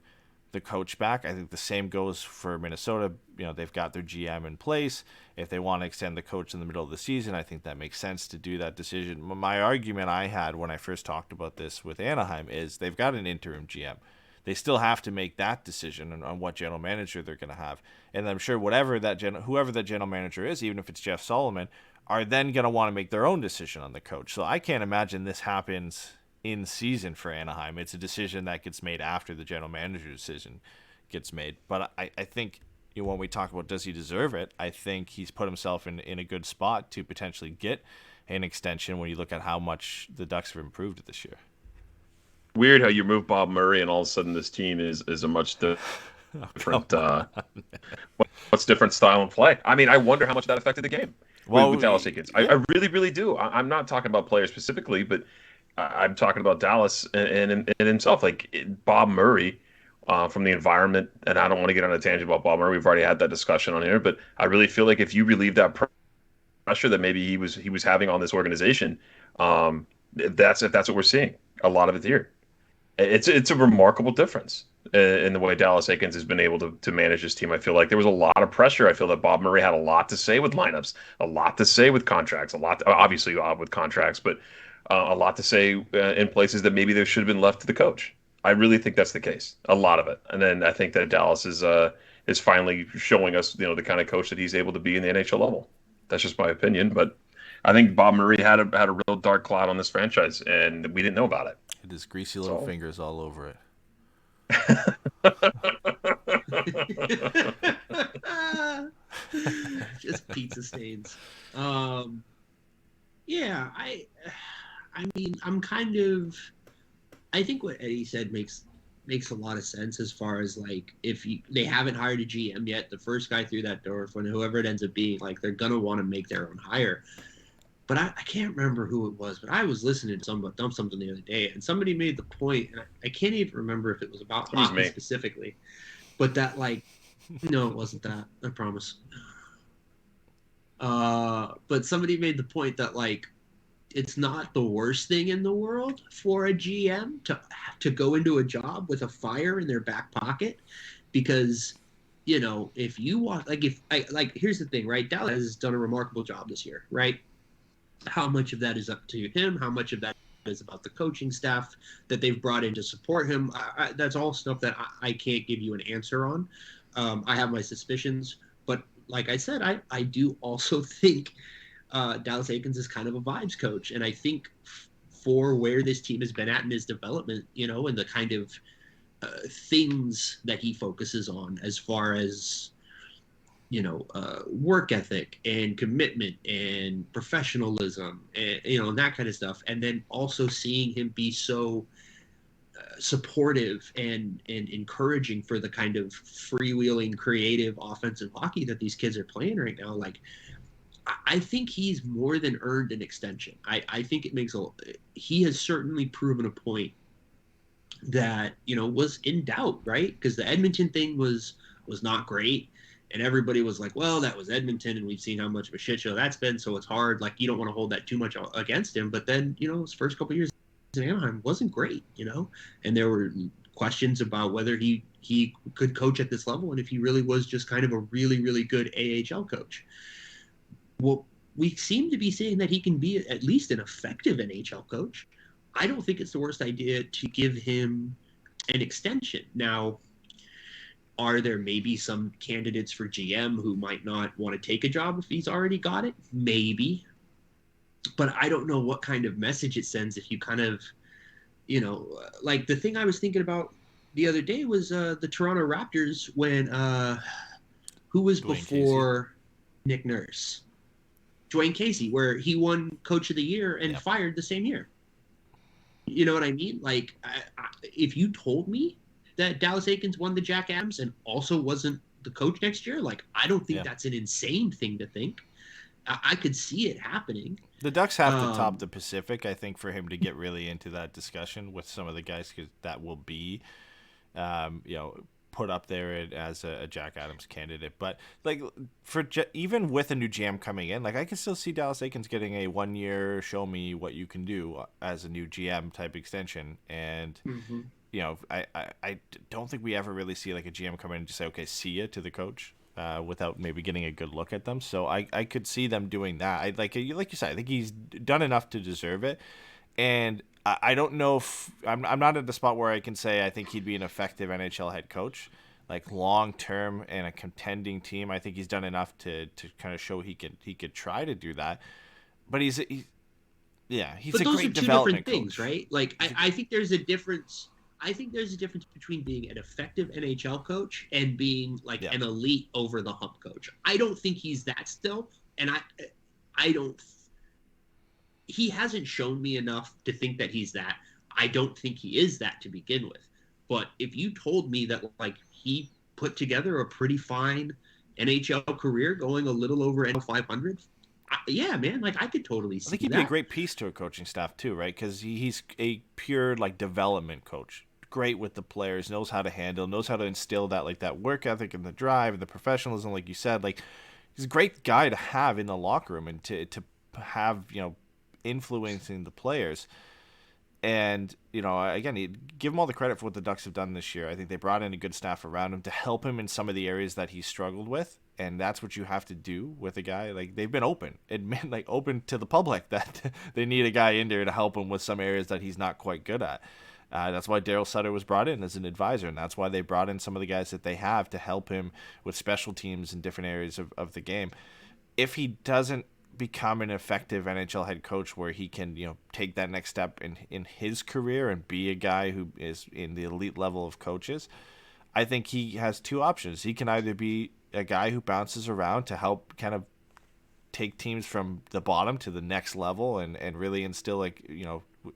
the coach back. I think the same goes for Minnesota. They've got their GM in place. If they want to extend the coach in the middle of the season, I think that makes sense to do that decision. My argument I had when I first talked about this with Anaheim is they've got an interim GM. They still have to make that decision on what general manager they're going to have. And I'm sure whoever that general manager is, even if it's Jeff Solomon, are then going to want to make their own decision on the coach. So I can't imagine this happens in season for Anaheim. It's a decision that gets made after the general manager decision gets made. But I think when we talk about does he deserve it, I think he's put himself in a good spot to potentially get an extension when you look at how much the Ducks have improved this year. Weird how you move Bob Murray and all of a sudden this team is a much different what's different style and play. I mean, I wonder how much that affected the game with Dallas Eakins. I really, really do. I'm not talking about players specifically, but I'm talking about Dallas and himself. Like Bob Murray from the environment, and I don't want to get on a tangent about Bob Murray. We've already had that discussion on here, but I really feel like if you relieve that pressure that maybe he was having on this organization, if that's what we're seeing, a lot of it here. It's a remarkable difference in the way Dallas Eakins has been able to manage his team. I feel like there was a lot of pressure. I feel that Bob Murray had a lot to say with lineups, a lot to say with contracts, obviously with contracts, but a lot to say in places that maybe there should have been left to the coach. I really think that's the case, a lot of it. And then I think that Dallas is finally showing us, the kind of coach that he's able to be in the NHL level. That's just my opinion, but I think Bob Murray had a real dark cloud on this franchise, and we didn't know about it. It is greasy little fingers all over it. Just pizza stains. Yeah, I mean, I think what Eddie said makes a lot of sense as far as like if they haven't hired a GM yet, the first guy through that door, when whoever it ends up being, like they're gonna want to make their own hire. But I can't remember who it was, but I was listening to something the other day, and somebody made the point, and I can't even remember if it was about hockey specifically, but that like, no, it wasn't that, I promise. But somebody made the point that like, it's not the worst thing in the world for a GM to go into a job with a fire in their back pocket, because if you want, here's the thing, right? Dallas has done a remarkable job this year, right? How much of that is up to him? How much of that is about the coaching staff that they've brought in to support him? That's all stuff that I can't give you an answer on. I have my suspicions, but like I said, I do also think Dallas Eakins is kind of a vibes coach, and I think for where this team has been at in his development, and the kind of things that he focuses on as far as work ethic and commitment and professionalism and, and that kind of stuff. And then also seeing him be so supportive and encouraging for the kind of freewheeling, creative offensive hockey that these kids are playing right now. Like, I think he's more than earned an extension. I think he has certainly proven a point that, was in doubt, right? Because the Edmonton thing was not great. And everybody was like, well, that was Edmonton, and we've seen how much of a shit show that's been, so it's hard. Like, you don't want to hold that too much against him. But then, his first couple of years in Anaheim wasn't great, and there were questions about whether he could coach at this level and if he really was just kind of a really, really good AHL coach. Well, we seem to be seeing that he can be at least an effective NHL coach. I don't think it's the worst idea to give him an extension. Now, are there maybe some candidates for GM who might not want to take a job if he's already got it? Maybe. But I don't know what kind of message it sends if you kind of, like the thing I was thinking about the other day was the Toronto Raptors when, who was Dwayne before Casey. Nick Nurse? Dwayne Casey, where he won Coach of the Year and fired the same year. You know what I mean? Like, if you told me that Dallas Eakins won the Jack Adams and also wasn't the coach next year, like, I don't think that's an insane thing to think. I could see it happening. The Ducks have to top the Pacific, I think, for him to get really into that discussion with some of the guys, because that will be, put up there as a Jack Adams candidate. But like even with a new GM coming in, like I can still see Dallas Eakins getting a 1-year show me what you can do as a new GM type extension. And I don't think we ever really see like a GM come in and just say, okay, see ya to the coach. Without maybe getting a good look at them. So I could see them doing that. Like you said, I think he's done enough to deserve it. And I don't know if I'm not at the spot where I can say I think he'd be an effective NHL head coach, like long term and a contending team. I think he's done enough to kind of show he could try to do that. But he's a great development things, coach. Right? Like I think there's a difference. I think there's a difference between being an effective NHL coach and being like an elite over the hump coach. I don't think he's that still, and I don't. He hasn't shown me enough to think that he's that. I don't think he is that to begin with. But if you told me that like he put together a pretty fine NHL career, going a little over 500. Yeah, man, like I could totally see that. I think he'd be a great piece to a coaching staff too, right? Because he's a pure like development coach. Great with the players, knows how to handle, knows how to instill that like that work ethic and the drive and the professionalism, like you said. Like he's a great guy to have in the locker room and to have influencing the players. And again, give him all the credit for what the Ducks have done this year. I think they brought in a good staff around him to help him in some of the areas that he struggled with. And that's what you have to do with a guy. Like they've been open to the public that they need a guy in there to help him with some areas that he's not quite good at. That's why Daryl Sutter was brought in as an advisor, and that's why they brought in some of the guys that they have to help him with special teams in different areas of the game. If he doesn't become an effective NHL head coach where he can, take that next step in his career and be a guy who is in the elite level of coaches, I think he has two options. He can either be a guy who bounces around to help kind of take teams from the bottom to the next level and really instill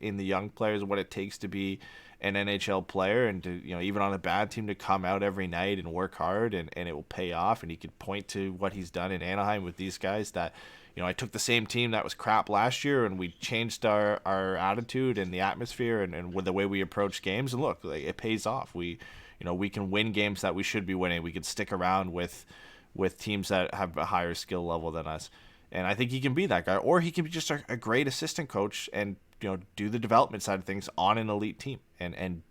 in the young players what it takes to be an NHL player and to, even on a bad team to come out every night and work hard and it will pay off. And he could point to what he's done in Anaheim with these guys that, I took the same team that was crap last year and we changed our attitude and the atmosphere and with the way we approach games. And look, it pays off. We can win games that we should be winning. We can stick around with teams that have a higher skill level than us. And I think he can be that guy, or he can be just a great assistant coach and do the development side of things on an elite team and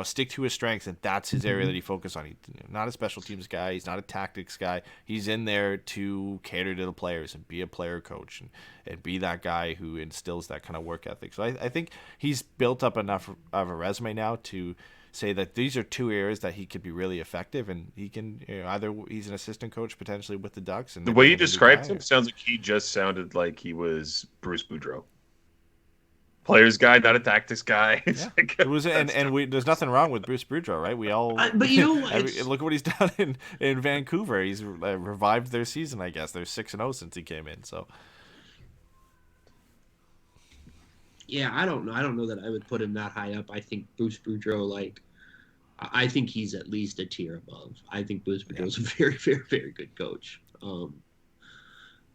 stick to his strengths, and that's his area that he focuses on. He's not a special teams guy. He's not a tactics guy. He's in there to cater to the players and be a player coach and be that guy who instills that kind of work ethic. So I think he's built up enough of a resume now to say that these are two areas that he could be really effective, and he can either he's an assistant coach potentially with the Ducks. And the way you described him sounds like he just sounded like he was Bruce Boudreau. Players guy, not a tactics guy. Yeah. It was, there's nothing wrong with Bruce Boudreau, right? We all, but look what he's done in Vancouver. He's revived their season. I guess they're 6-0 since he came in. So, yeah, I don't know that I would put him that high up. I think Bruce Boudreau, I think he's at least a tier above. I think Bruce Boudreau's a very, very, very good coach.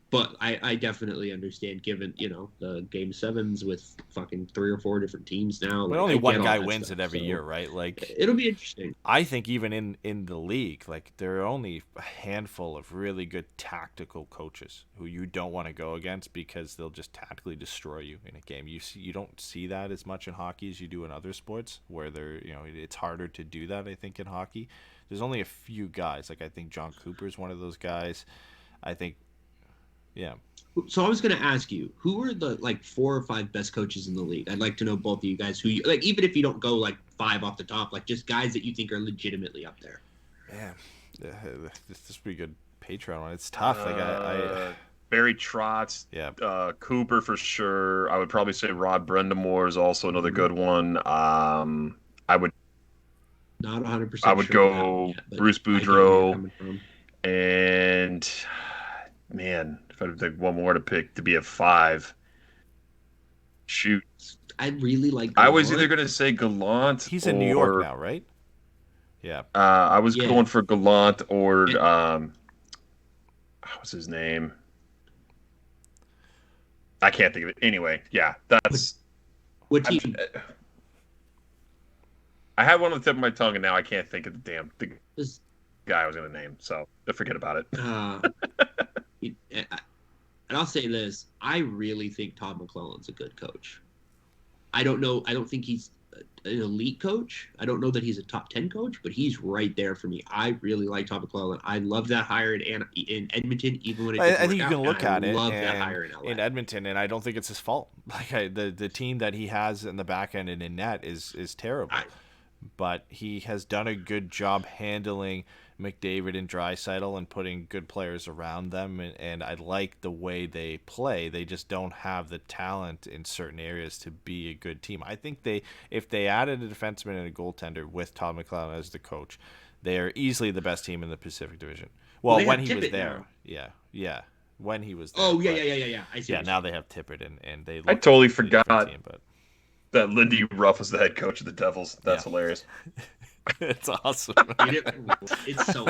But I definitely understand, given, the game sevens with fucking 3 or 4 different teams now. But only one guy wins it every year, right? Like, it'll be interesting. I think even in the league, there are only a handful of really good tactical coaches who you don't want to go against because they'll just tactically destroy you in a game. You don't see that as much in hockey as you do in other sports, where it's harder to do that. I think in hockey, there's only a few guys. Like I think John Cooper is one of those guys. I think. Yeah. So I was going to ask you, who are the 4 or 5 best coaches in the league? I'd like to know both of you guys who you even if you don't go 5 off the top, just guys that you think are legitimately up there. Man, this is pretty good Patreon one. It's tough. Barry Trotz, Cooper for sure. I would probably say Rod Brendamore is also another good one. I would not 100%. I would go Bruce Boudreau, and man, if I had to pick one more to pick to be a 5, shoot. I really like Gallant. I was either going to say Gallant. He's in New York now, right? Yeah. I was going for Gallant or what's his name? I can't think of it. Anyway, yeah, that's what team? I had one on the tip of my tongue, and now I can't think of the Just, guy I was going to name. So forget about it. and I'll say this: I really think Todd McClellan's a good coach. I don't know. I don't think he's an elite coach. I don't know that he's a top 10 coach, but he's right there for me. I really like Todd McClellan. I love that hire in Edmonton, even when it didn't I think work you out, can look at I it love that hire in LA. in Edmonton, and I don't think it's his fault. Like the team that he has in the back end and in net is terrible. But he has done a good job handling McDavid and Draisaitl and putting good players around them, and I like the way they play. They just don't have the talent in certain areas to be a good team. I think if they added a defenseman and a goaltender with Todd McClellan as the coach, they are easily the best team in the Pacific Division. Well, when he was there, yeah, when he was there. Oh yeah. I see. Yeah, now they have Tippett and they. I totally like a forgot team, but that Lindy Ruff was the head coach of the Devils. That's hilarious. It's awesome. It's so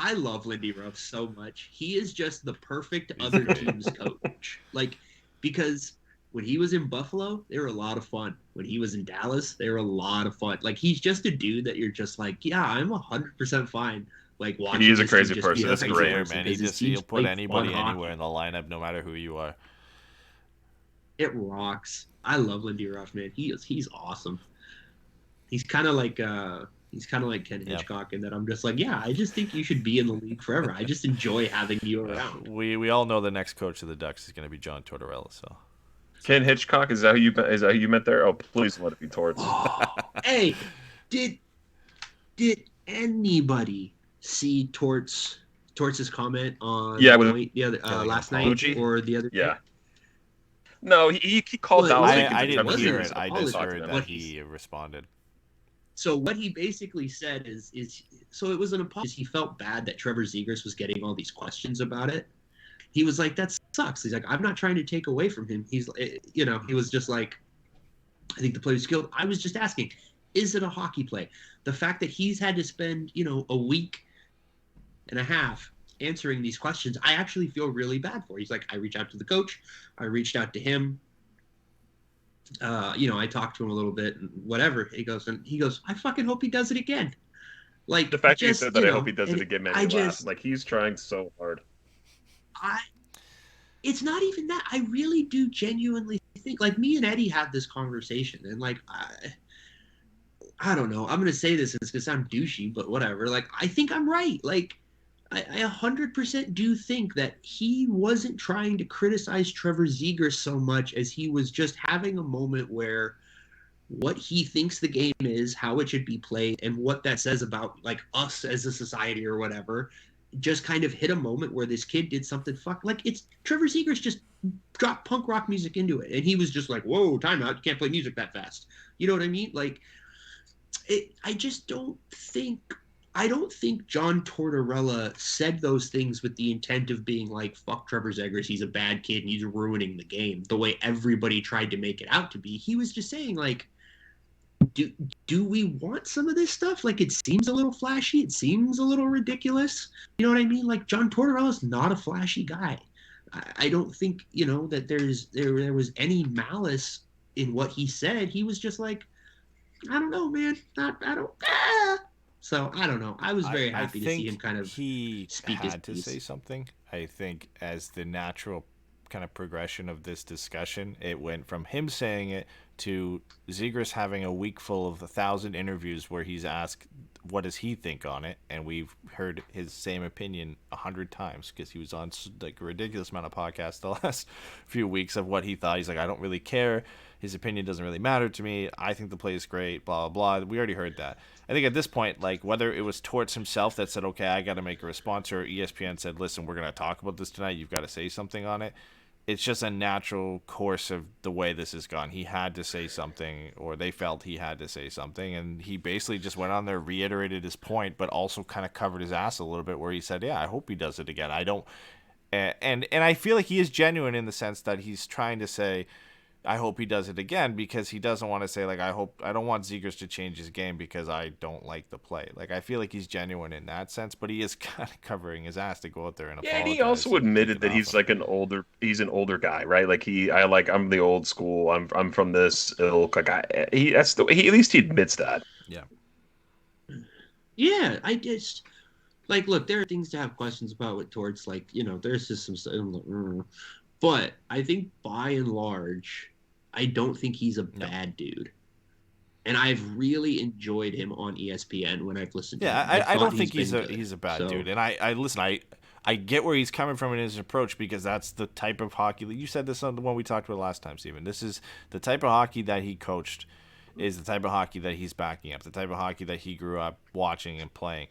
I love Lindy Ruff so much. He is just the perfect other team's coach. Like, because when he was in Buffalo, they were a lot of fun. When he was in Dallas, they were a lot of fun. Like, he's just a dude that you're just like, yeah, I'm 100% fine. Like, watching. He is a this crazy dude person. be That's crazy great, person man. because He'll put anybody fun anywhere hockey. in the lineup, no matter who you are. It rocks. I love Lindy Ruff, man. He's awesome. He's kind of like Ken Hitchcock in that I'm just like, yeah, I just think you should be in the league forever. I just enjoy having you around. We all know the next coach of the Ducks is going to be John Tortorella. So Ken Hitchcock, is that who you meant there? Oh, please let it be Torts. Hey, did anybody see Torts' comment on the other last night Lucci? or the other? Yeah. No, he called Well, Dallas it Eakins I a didn't couple hear years it. ago. I just heard that he responded. So what he basically said is so it was an apology. He felt bad that Trevor Zegras was getting all these questions about it. He was like, that sucks. He's like, I'm not trying to take away from him. He's, he was just like, I think the play was skilled. I was just asking, is it a hockey play? The fact that he's had to spend, a week and a half answering these questions, I actually feel really bad for. He's like, I reached out to the coach. I reached out to him. I talked to him a little bit and whatever. He goes, I fucking hope he does it again. Like, The fact that you said that, I hope he does it again, made me laugh. Like, he's trying so hard. It's not even that. I really do genuinely think, like, me and Eddie had this conversation, and like, I don't know. I'm gonna say this, and it's gonna sound douchey, but whatever. Like, I think I'm right. Like, I 100% do think that he wasn't trying to criticize Trevor Zegras so much as he was just having a moment where what he thinks the game is, how it should be played, and what that says about, like, us as a society or whatever, just kind of hit a moment where this kid did something like, it's Trevor Zegras just dropped punk rock music into it, and he was just like, whoa, timeout, you can't play music that fast. You know what I mean? Like, I don't think John Tortorella said those things with the intent of being like, fuck Trevor Zegras, he's a bad kid and he's ruining the game, the way everybody tried to make it out to be. He was just saying, like, do we want some of this stuff? Like, it seems a little flashy. It seems a little ridiculous. You know what I mean? Like, John Tortorella's not a flashy guy. I don't think, that there was any malice in what he said. He was just like, I don't know, man. So I don't know. I was very happy to see him kind of speak his piece. Say something. I think as the natural kind of progression of this discussion, it went from him saying it to Zegras having a week full of 1,000 interviews where he's asked what does he think on it, and we've heard his same opinion 100 times because he was on like a ridiculous amount of podcasts the last few weeks of what he thought. He's like, I don't really care. His opinion doesn't really matter to me. I think the play is great, blah, blah, blah. We already heard that. I think at this point, like, whether it was Torts himself that said, okay, I got to make a response, or ESPN said, listen, we're going to talk about this tonight. You've got to say something on it. It's just a natural course of the way this has gone. He had to say something, or they felt he had to say something, and he basically just went on there, reiterated his point, but also kind of covered his ass a little bit where he said, yeah, I hope he does it again. I don't... And I feel like he is genuine in the sense that he's trying to say... I hope he does it again, because he doesn't want to say, like, I don't want Zegras to change his game because I don't like the play. Like, I feel like he's genuine in that sense, but he is kind of covering his ass to go out there and apologize. Yeah, and he also admitted that he's like an older guy, right? Like I'm the old school. I'm from this ilk. Like at least he admits that. Yeah. Yeah, I just like, look, there are things to have questions about towards, like, there's just some stuff. But I think by and large, I don't think he's a bad dude. And I've really enjoyed him on ESPN when I've listened to him. I don't think he's a bad dude. And I listen, I get where he's coming from in his approach, because that's the type of hockey. You said this on the one we talked about last time, Steven. This is the type of hockey that he coached, is the type of hockey that he's backing up, the type of hockey that he grew up watching and playing.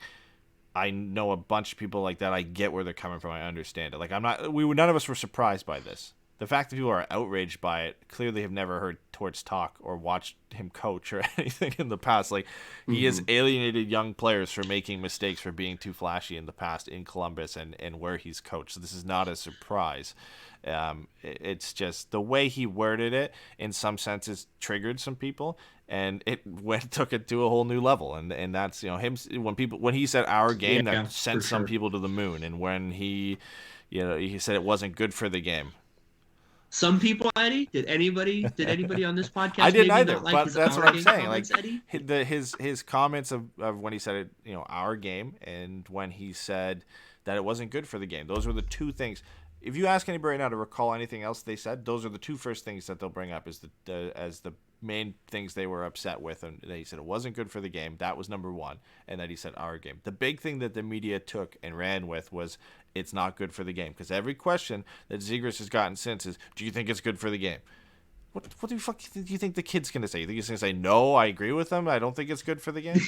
I know a bunch of people like that. I get where they're coming from. I understand it. Like, none of us were surprised by this. The fact that people are outraged by it clearly have never heard Torts talk or watched him coach or anything in the past. Like, he has alienated young players for making mistakes, for being too flashy in the past in Columbus and where he's coached. So this is not a surprise. It's just the way he worded it, in some senses, triggered some people, and it took it to a whole new level. And that's, him, when he said our game, that sent some people to the moon. And when he said it wasn't good for the game. Some people, Eddie? Did anybody on this podcast? I didn't either, not like but that's what I'm saying. Comments, like Eddie? his comments of when he said it, our game, and when he said that it wasn't good for the game. Those were the two things. If you ask anybody right now to recall anything else they said, those are the two first things that they'll bring up as the main things they were upset with. And he said it wasn't good for the game. That was number one. And that he said our game. The big thing that the media took and ran with was it's not good for the game. Because every question that Zegras has gotten since is, do you think it's good for the game? What the fuck do you think the kid's going to say? You think he's going to say, no, I agree with him. I don't think it's good for the game?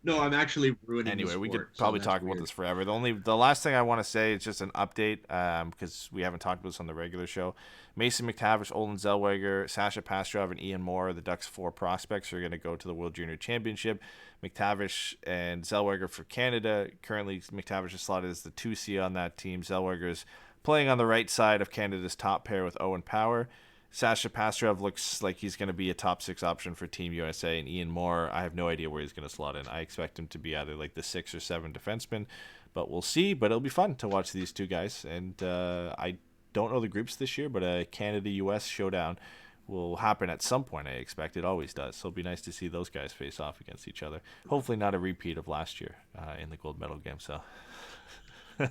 No, I'm actually ruining. Anyway, the sport, we could probably talk about this forever. The last thing I want to say is just an update, because we haven't talked about this on the regular show. Mason McTavish, Olin Zellweger, Sasha Pastrov, and Ian Moore, the Ducks' 4 prospects, are going to go to the World Junior Championship. McTavish and Zellweger for Canada. Currently, McTavish is slotted as the 2C on that team. Zellweger is playing on the right side of Canada's top pair with Owen Power. Sasha Pastrov looks like he's going to be a top 6 option for Team USA, and Ian Moore, I have no idea where he's going to slot in. I expect him to be either like the 6 or 7 defenseman, but we'll see. But it'll be fun to watch these two guys, and I don't know the groups this year, but a Canada-US showdown will happen at some point, I expect. It always does, so it'll be nice to see those guys face off against each other. Hopefully not a repeat of last year in the gold medal game, so...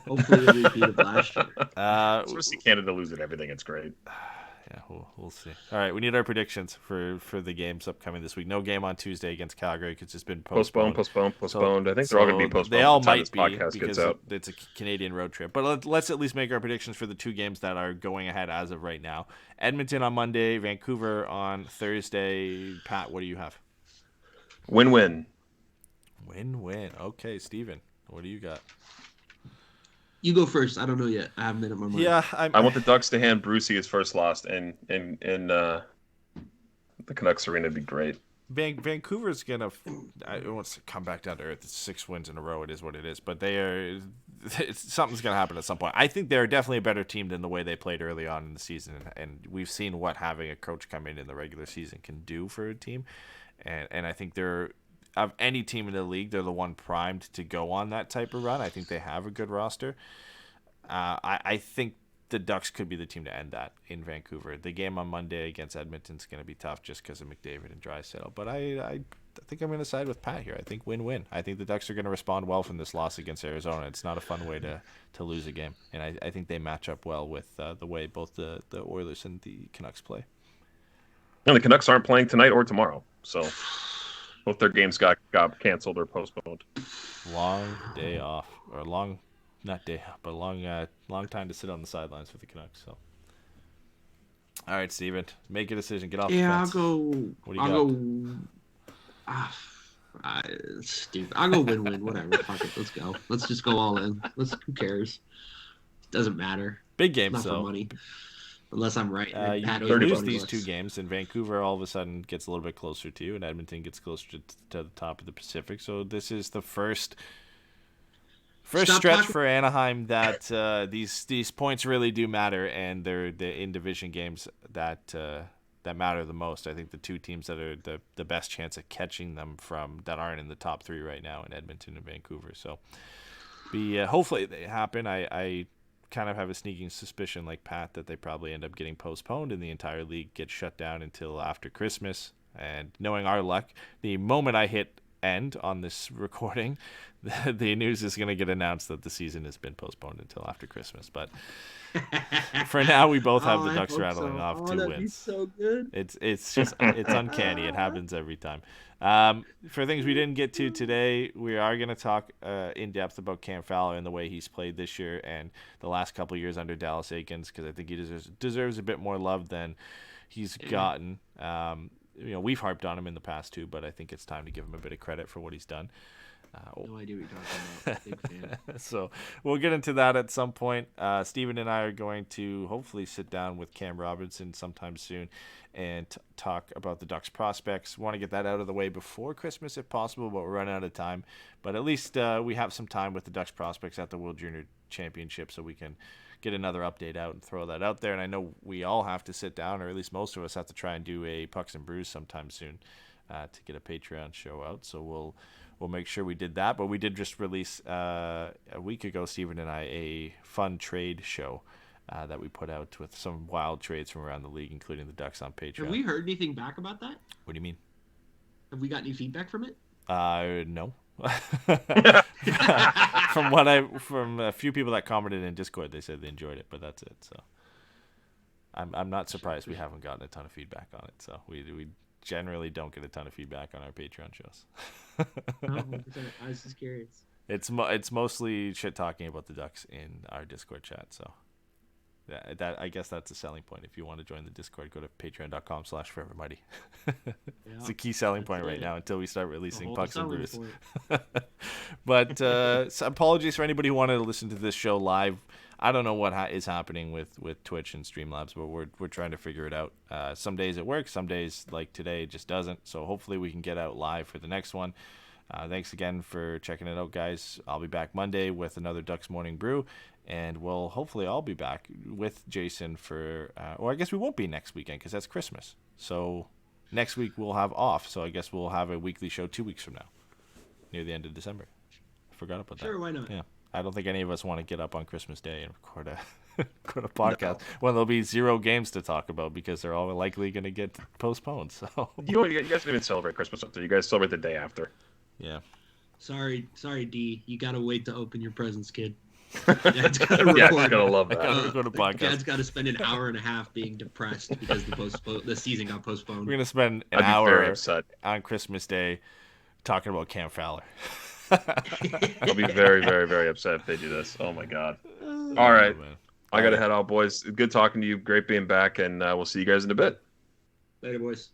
Hopefully a repeat of last year. I just want to see Canada lose at everything. It's great. Yeah, we'll see. All right, we need our predictions for the games upcoming this week. No game on Tuesday against Calgary because it's been postponed. Postponed. I think they're all going to be postponed. They all by the might time be this podcast because gets out. it's a Canadian road trip. But let's at least make our predictions for the 2 games that are going ahead as of right now. Edmonton on Monday, Vancouver on Thursday. Pat, what do you have? Win-win. Win-win. Okay, Steven, what do you got? You go first. I don't know yet. I haven't made up my mind. Yeah, I want the Ducks to hand Brucey his first loss in the Canucks arena. Would be great. Vancouver's gonna. I want to come back down to earth. It's 6 wins in a row. It is what it is. But something's gonna happen at some point. I think they're definitely a better team than the way they played early on in the season, and we've seen what having a coach come in the regular season can do for a team. And I think they're, of any team in the league, they're the one primed to go on that type of run. I think they have a good roster. I think the Ducks could be the team to end that in Vancouver. The game on Monday against Edmonton's going to be tough just because of McDavid and Draisaitl. But I think I'm going to side with Pat here. I think win-win. I think the Ducks are going to respond well from this loss against Arizona. It's not a fun way to lose a game. And I think they match up well with the way both the Oilers and the Canucks play. And the Canucks aren't playing tonight or tomorrow. So both their games got canceled or postponed. Long day off. Or not day off, but long time to sit on the sidelines for the Canucks. So, all right, Steven, make a decision. Get off the fence. I'll go win-win. Whatever. Fuck it. Let's go. Let's just go all in. Who cares? Doesn't matter. Big game, not for money. Unless I'm right. You lose these 2 games, and Vancouver all of a sudden gets a little bit closer to you, and Edmonton gets closer to the top of the Pacific. So this is the first First Stop stretch talking- for Anaheim that these points really do matter, and they're the in division games that matter the most. I think the two teams that are the best chance of catching them from that aren't in the top three right now in Edmonton and Vancouver. So hopefully they happen. I kind of have a sneaking suspicion, like Pat, that they probably end up getting postponed and the entire league gets shut down until after Christmas. And knowing our luck, the moment I hit end on this recording, the news is going to get announced that the season has been postponed until after Christmas. But for now, we both have the I Ducks hope rattling so. off Oh, 2 that'd be wins. so good. It's uncanny. It happens every time. For things we didn't get to today, we are going to talk in depth about Cam Fowler and the way he's played this year and the last couple of years under Dallas Eakins, because I think he deserves a bit more love than he's gotten. We've harped on him in the past too, but I think it's time to give him a bit of credit for what he's done. No idea what you're talking about. Big fan. So we'll get into that at some point. Steven and I are going to hopefully sit down with Cam Robinson sometime soon and talk about the Ducks prospects. Want to get that out of the way before Christmas if possible, but we're running out of time. But at least we have some time with the Ducks prospects at the World Junior Championship, so we can get another update out and throw that out there. And I know we all have to sit down, or at least most of us have to try and do a Pucks and Brews sometime soon to get a Patreon show out. So we'll make sure we did that. But we did just release a week ago, Steven and I, a fun trade show that we put out with some wild trades from around the league, including the Ducks on Patreon. Have we heard anything back about that? What do you mean? Have we got any feedback from it? No. From a few people that commented in Discord, they said they enjoyed it, but that's it. So I'm not surprised we haven't gotten a ton of feedback on it. So we generally don't get a ton of feedback on our Patreon shows. I was just curious. It's mostly shit talking about the Ducks in our Discord chat. So that I guess that's a selling point. If you want to join the Discord, go to patreon.com/forevermighty. It's a key selling point right now until we start releasing Pucks and Brews. But so apologies for anybody who wanted to listen to this show live. I don't know what is happening with Twitch and Streamlabs, but we're trying to figure it out. Some days it works, some days like today it just doesn't. So hopefully we can get out live for the next one. Thanks again for checking it out, guys. I'll be back Monday with another Ducks Morning Brew, and we'll hopefully all be back with Jason for, or I guess we won't be next weekend because that's Christmas. So next week we'll have off. So I guess we'll have a weekly show 2 weeks from now, near the end of December. I forgot about that. Sure, why not? Yeah. I don't think any of us want to get up on Christmas Day and record a podcast when there'll be 0 games to talk about because they're all likely going to get postponed. So You guys don't even celebrate Christmas up there. You guys celebrate the day after. yeah. Sorry, D. You gotta wait to open your presents, kid. Dad's gotta record. Yeah, you're gonna love that. Gotta record a podcast. Dad's got to spend an hour and a half being depressed because the season got postponed. We're going to spend an I'd be very hour upset. on Christmas Day talking about Cam Fowler. I'll be very, very, very upset if they do this. Oh my god. All right. man. I gotta head out, boys. Good talking to you. Great being back, and we'll see you guys in a bit. Later, boys.